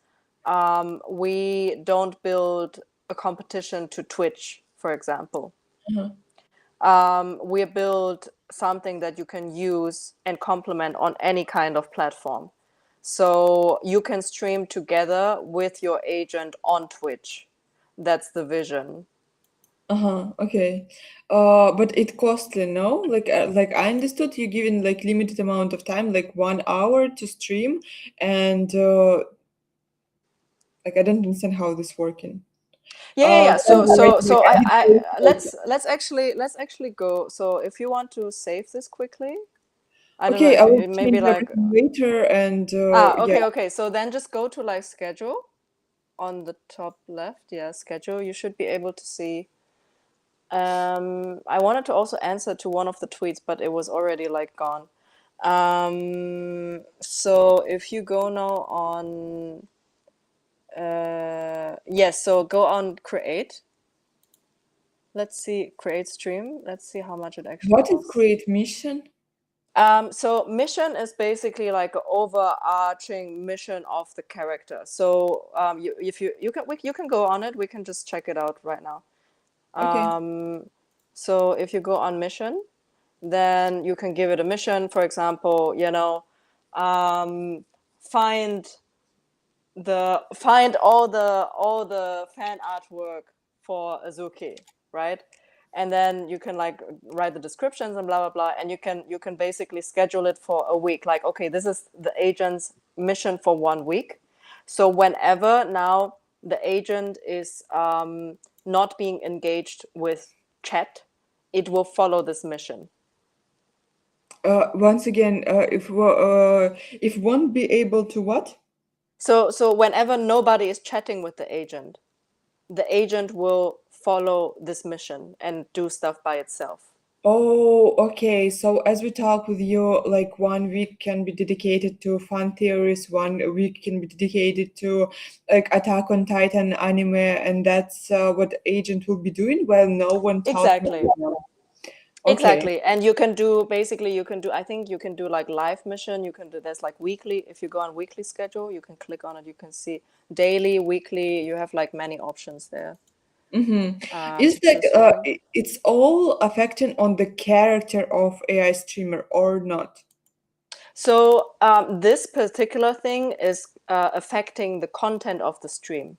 We don't build a competition to Twitch, for example. We build something that you can use and complement on any kind of platform. So you can stream together with your agent on Twitch. That's the vision. Okay. But it costly, no? Like I understood you given like limited amount of time, like 1 hour to stream, and like I don't understand how this working. Yeah. Then So like, let's actually go. So if you want to save this quickly, I don't know okay, I if will it maybe change like everything later, and yeah. okay. So then just go to like schedule on the top left. Yeah, schedule. You should be able to see. I wanted to also answer to one of the tweets, but it was already like gone. So if you go now on, yes, so go on create. Let's see, create stream. Let's see how much it actually What is costs. create mission? So mission is basically like an overarching mission of the character. So you can go on it. We can just check it out right now. Okay. So if you go on mission, then you can give it a mission. For example, find all the fan artwork for Azuki, right? And then you can like write the descriptions and blah blah blah, and you can basically schedule it for a week. Like, okay, this is the agent's mission for 1 week. So whenever now the agent is not being engaged with chat, it will follow this mission. Once again, if won't be able to what? So whenever nobody is chatting with the agent will follow this mission and do stuff by itself. Oh, okay. So as we talk with you, like 1 week can be dedicated to fan theories, 1 week can be dedicated to like Attack on Titan anime, and that's what agent will be doing while no one talking. Exactly. Okay. Exactly. And you can do basically you can do I think you can do like live mission, you can do there's like weekly. If you go on weekly schedule, you can click on it, you can see daily, weekly, you have like many options there Is to like stream. it's all affecting on the character of AI streamer or not? So this particular thing is affecting the content of the stream.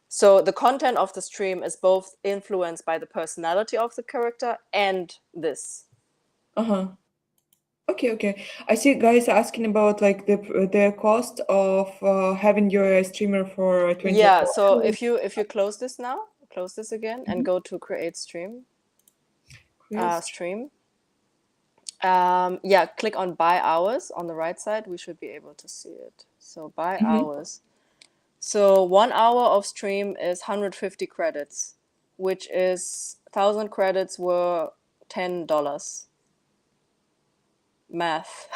So the content of the stream is both influenced by the personality of the character and this. Uh-huh. Okay. I see guys asking about like the cost of having your AI streamer for Yeah, 24 so hours. if you close this now, close this again and go to create Quest. stream. Yeah, click on buy hours on the right side. We should be able to see it. So buy hours. So 1 hour of stream is 150 credits, which is 1,000 credits were $10. Math.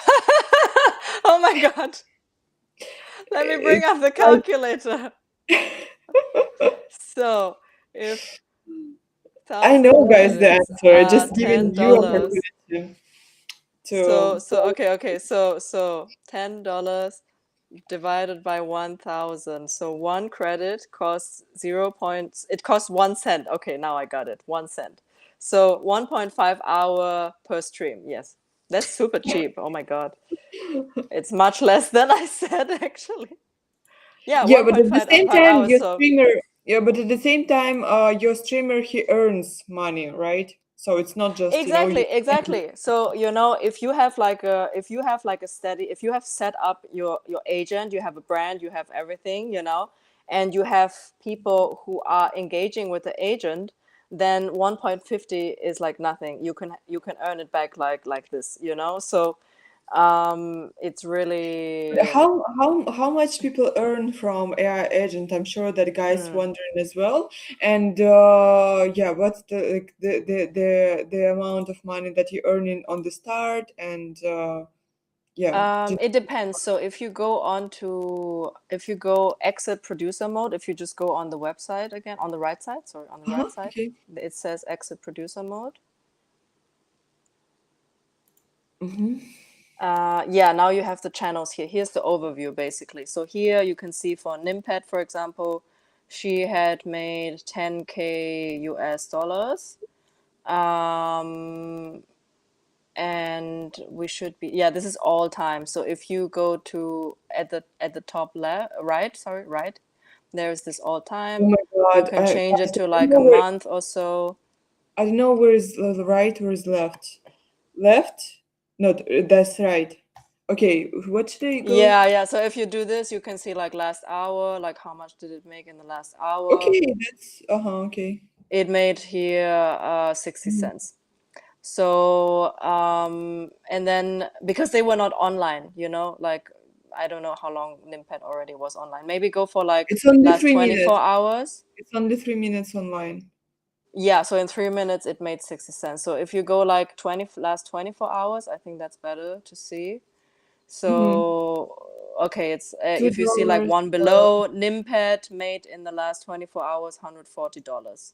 Oh my God. Let me bring up the calculator. So if I 1,000 know, guys, the credits answer. are Just giving you a $10. calculation So to. so okay. So $10 divided by 1,000. So one credit costs it costs 1 cent. Okay, now I got it. 1 cent. So 1.5 hour per stream. Yes. That's super cheap. Oh my God. It's much less than I said actually. Yeah, Yeah, but at the 1.5 same five time, hours. your So streamer. Yeah, but at the same time, your streamer he earns money, right? So it's not just you. exactly. So if you have like a steady, if you have set up your agent, you have a brand, you have everything, and you have people who are engaging with the agent, then 1.50 is like nothing. You can earn it back like this. So it's But really how much people earn from AI agent? I'm sure that guys mm. wondering as well. And yeah, what's the like the amount of money that you earning on the start? And yeah, just, It depends. So if you go exit producer mode, if you just go on the website again, on the right side, sorry, on the right side, okay. it says exit producer mode. Mm-hmm. Yeah, now you have the channels here. Here's the overview basically. So here you can see for Nimpet, for example, she had made 10K US dollars. Um, and we should be, yeah, this is all time. So if you go to at the top left, right, sorry, right, there's this all Oh time. my You God. can change Guys, it to like a month or so. I don't know where is the right, where is left. Left? No, that's right. Okay, what should I go? Yeah, yeah. So if you do this, you can see like last hour, like how much did it make in the last hour. Okay, that's okay. It made here 60 Mhm. cents. So, and then because they were not online, like I don't know how long Nimpet already was online. Maybe go for like It's only last three 24 minutes. hours. It's only 3 minutes online. Yeah, so in 3 minutes it made 60 cents. So if you go like last 24 hours, I think that's better to see. Mm-hmm. So, okay, it's Two if you see like dollars. one below, Nimpet made in the last 24 hours $140.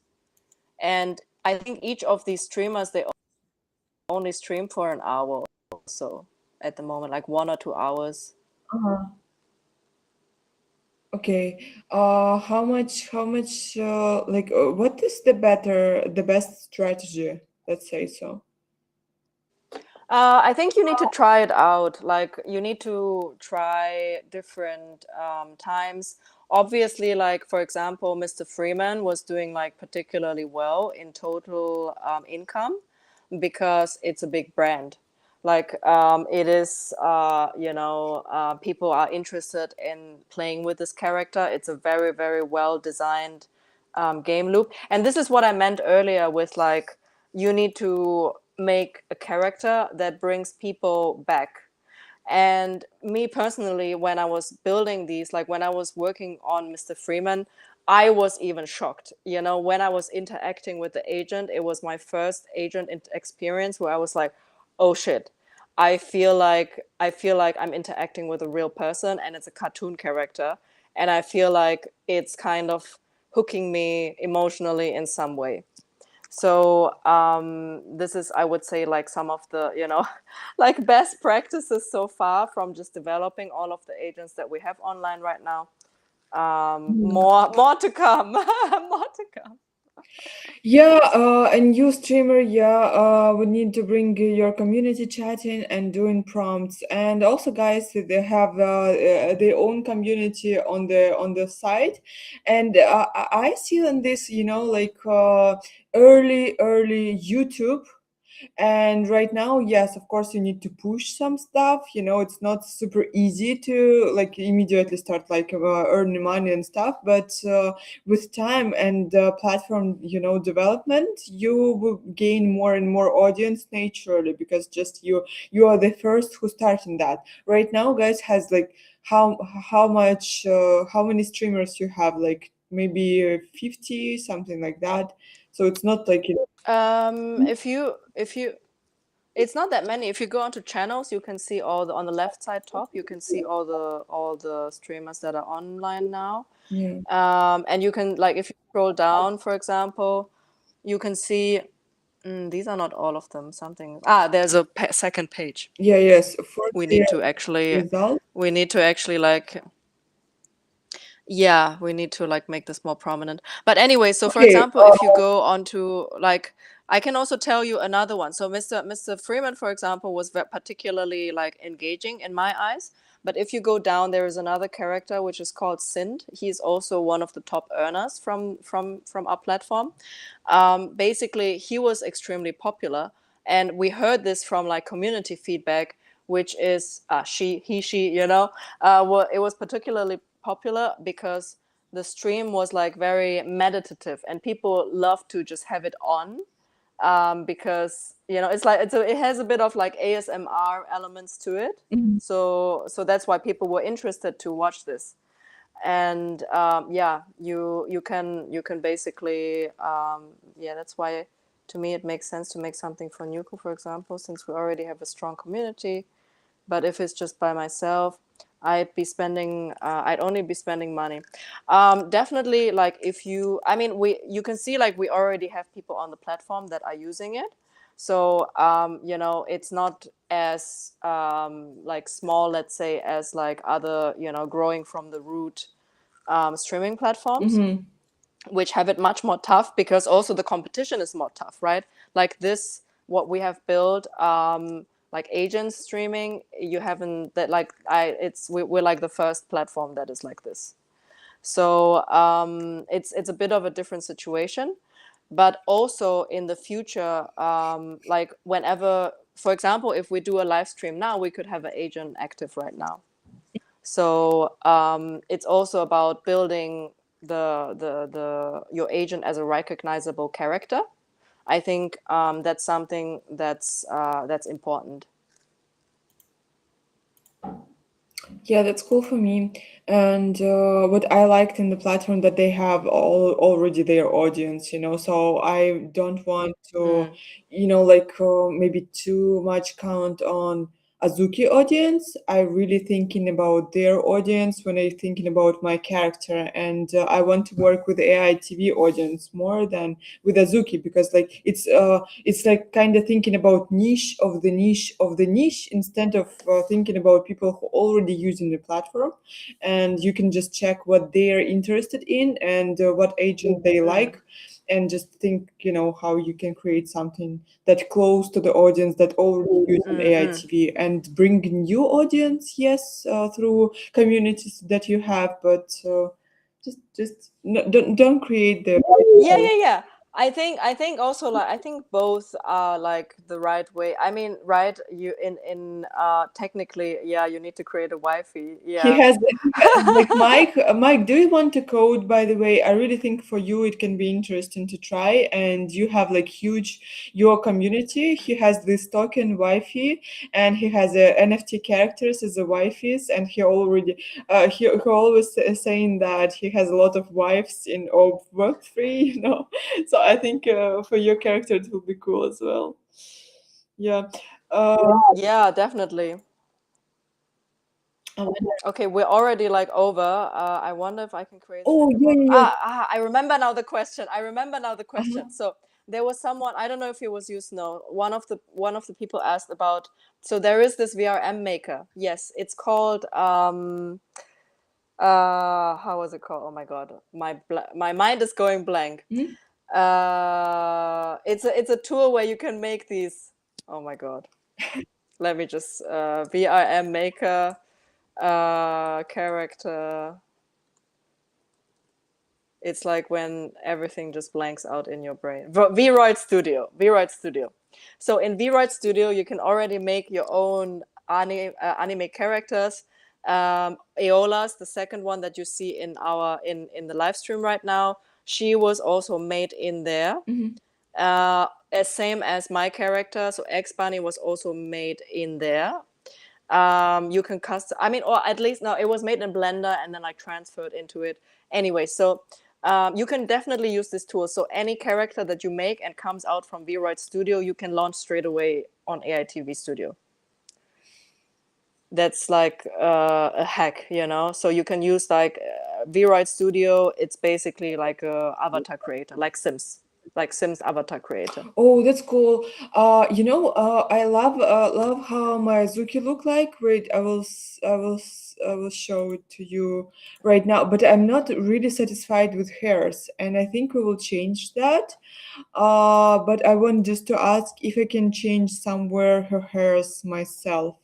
And I think each of these streamers, they only stream for an hour or so at the moment, like 1 or 2 hours. Uh-huh. Okay. How much, like, what is the best strategy? Let's say so. I think you need to try it out. Like you need to try different times. Obviously, like for example, Mr. Freeman was doing like particularly well in total income because it's a big brand. Like it is, people are interested in playing with this character. It's a very, very well designed game loop. And this is what I meant earlier with like, you need to make a character that brings people back. And me personally, when I was building these, like when I was working on Mr. Freeman, I was even shocked. When I was interacting with the agent, it was my first agent experience where I was like, oh shit. I feel like I'm interacting with a real person and it's a cartoon character. And I feel like it's kind of hooking me emotionally in some way. So this is, I would say, like some of the, like best practices so far from just developing all of the agents that we have online right now. More to come, more to come. Yeah, a new streamer, yeah, we need to bring your community chatting and doing prompts. And also, guys, they have their own community on the site. And I see on this, like early YouTube. And right now, yes, of course, you need to push some stuff. It's not super easy to like immediately start like earning money and stuff. But with time and platform, development, you will gain more and more audience naturally because just you are the first who start in that. Right now, guys, has like how many streamers you have? Like maybe 50, something like that. So it's not like If you it's not that many. If you go onto channels, you can see on the left side top, you can see all the streamers that are online now. yeah. And you can, like, if you scroll down, for example, you can see these are not all of them. There's a second page. Yeah, yes. For We the need to actually, result, we need to actually like, yeah, we need to like make this more prominent. But anyway, so for okay. example, if you go onto like, I can also tell you another one. So Mr. Freeman, for example, was particularly like engaging in my eyes. But if you go down, there is another character which is called Sind. He's also one of the top earners from our platform. Basically, he was extremely popular, and we heard this from like community feedback, which is she, well, it was particularly popular because the stream was like very meditative and people love to just have it on, because it's like it has a bit of like ASMR elements to it. Mhm. So that's why people were interested to watch this. And yeah, you can basically, yeah, that's why to me it makes sense to make something for Nuku, for example, since we already have a strong community. But if it's just by myself, I'd only be spending money. Definitely, like if you, I mean, you can see like we already have people on the platform that are using it. So you know, it's not as like small, let's say, as like other, you know, growing from the root streaming platforms, which have it much more tough, because also the competition is more tough, right? Like this, what we have built, like agents streaming, you haven't that, like we're like the first platform that is like this. So it's a bit of a different situation. But also in the future, like whenever, for example, if we do a live stream now, we could have an agent active right now. So it's also about building the your agent as a recognizable character. I think that's something that's important. Yeah, that's cool for me. And what I liked in the platform that they have already their audience, you know, so I don't want to, Mm. like maybe too much count on Azuki audience. I really thinking about their audience when I thinking about my character, and I want to work with the AI TV audience more than with Azuki, because like it's like kind of thinking about niche of the niche of the niche, instead of thinking about people who already using the platform, and you can just check what they're interested in and what agent they like, and just think, how you can create something that close to the audience that already using AI TV, and bring new audience, yes, through communities that you have, but just no, don't create the Yeah. I think also, like, I think both are like the right way. I mean, right, you in technically, yeah, you need to create a Wi-Fi. He Yeah. has like Mike, do you want to code, by the way? I really think for you it can be interesting to try, and you have like huge your community. He has this token Wi-Fi, and he has a NFT characters as a Wi-Fi's, and he already he always saying that he has a lot of wives in of Web3, So I think for your character it will be cool as well. Yeah. Yeah, definitely. Oh, Okay, we're already like over. I wonder if I can create oh, screen yeah, record. yeah, I remember now the question. I remember now the yeah. question. So there was someone, I don't know if it was you, Snow. One of the people asked about. So there is this VRM maker. Yes, it's called how was it called? Oh my god, my mind is going blank. Mhm. It's a tool where you can make these. Oh my god. Let me just VRM maker character. It's like when everything just blanks out in your brain. VRoid Studio. VRoid Studio. So in VRoid Studio, you can already make your own anime characters. Aeola's, the second one that you see in the live stream right now, she was also made in there. As same as my character. So X Bunny was also made in there. You can custom, I mean, or at least, no, it was made in Blender and then like transferred into it. Anyway, so you can definitely use this tool. So any character that you make and comes out from VRoid Studio, you can launch straight away on AI TV Studio. That's like a hack, so you can use like VRoid Studio. It's basically like a avatar creator, like Sims avatar creator. Oh, that's cool. I love how my Azuki look like. Wait, I will show it to you right now. But I'm not really satisfied with hers, and I think we will change that. But I want just to ask if I can change somewhere her hairs myself.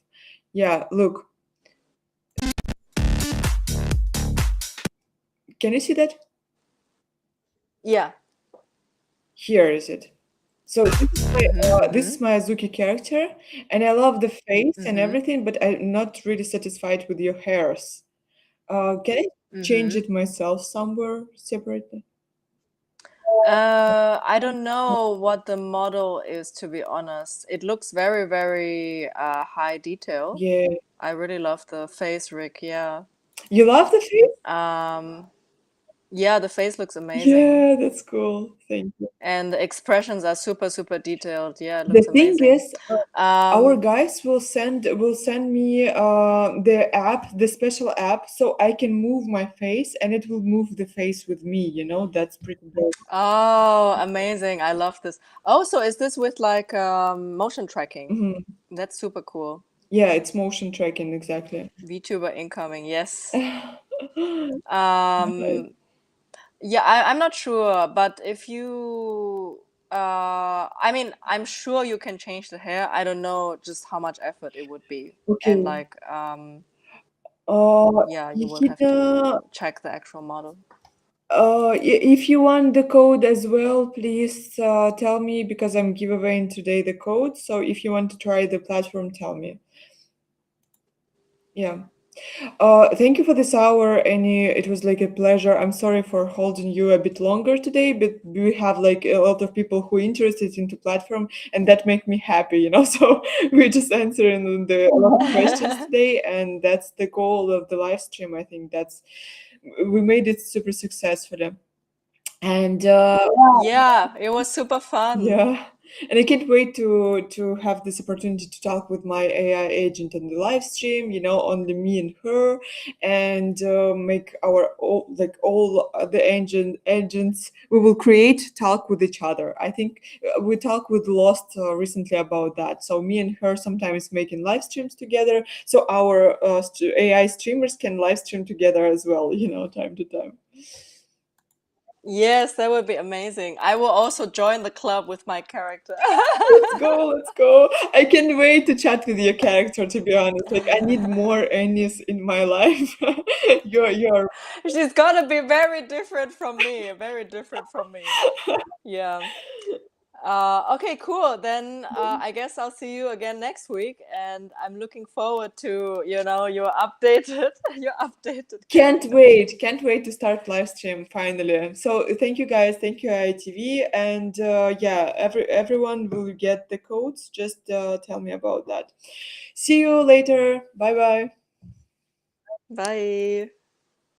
Yeah, look. Can you see that? Yeah. Here is it. So this is my Azuki character, and I love the face and everything, but I'm not really satisfied with your hairs. Can I change it myself somewhere separately? I don't know what the model is, to be honest. It looks very, very high detail. Yeah. I really love the face rig, yeah. You love the face? Um, Yeah, the face looks amazing. Yeah, that's cool. Thank you. And the expressions are super, super detailed. Yeah, it The looks thing amazing. is, our guys will send me the app, the special app, so I can move my face and it will move the face with me, you know? That's pretty good. Oh, amazing. I love this. Oh, so is this with like motion tracking? Mhm. That's super cool. Yeah, it's motion tracking, exactly. VTuber incoming, yes. Right. Yeah, I'm not sure, but if you, I mean, I'm sure you can change the hair. I don't know just how much effort it would be. And Okay. like, Uh, yeah, you will have Nikita, to check the actual model. if you want the code as well, please tell me because I'm giveaway today the code. So if you want to try the platform, tell me. Yeah. Thank you for this hour, Annie. It was like a pleasure. I'm sorry for holding you a bit longer today, but we have like a lot of people who interested into platform, and that make me happy, you know. So we're just answering a lot of questions today, and that's the goal of the live stream. I think that's we made it super successfully, and Yeah, it was super fun. yeah, and I can't wait to have this opportunity to talk with my AI agent on the live stream. You know, only me and her, and make our all the agents we will create talk with each other. I think we talked with Lost recently about that. So me and her sometimes making live streams together, so our AI streamers can live stream together as well. You know, time to time. Yes, that would be amazing. I will also join the club with my character. Let's go, let's go. I can't wait to chat with your character, to be honest. Like I need more Annies in my life. You're She's gonna be very different from me, very different from me. Yeah. Okay, cool. Then I guess I'll see you again next week, and I'm looking forward to, you know, your updated your updated character. can't wait to start live stream finally. So thank you guys, thank you ITV, and yeah, everyone will get the codes. Just tell me about that. See you later. Bye bye. Bye.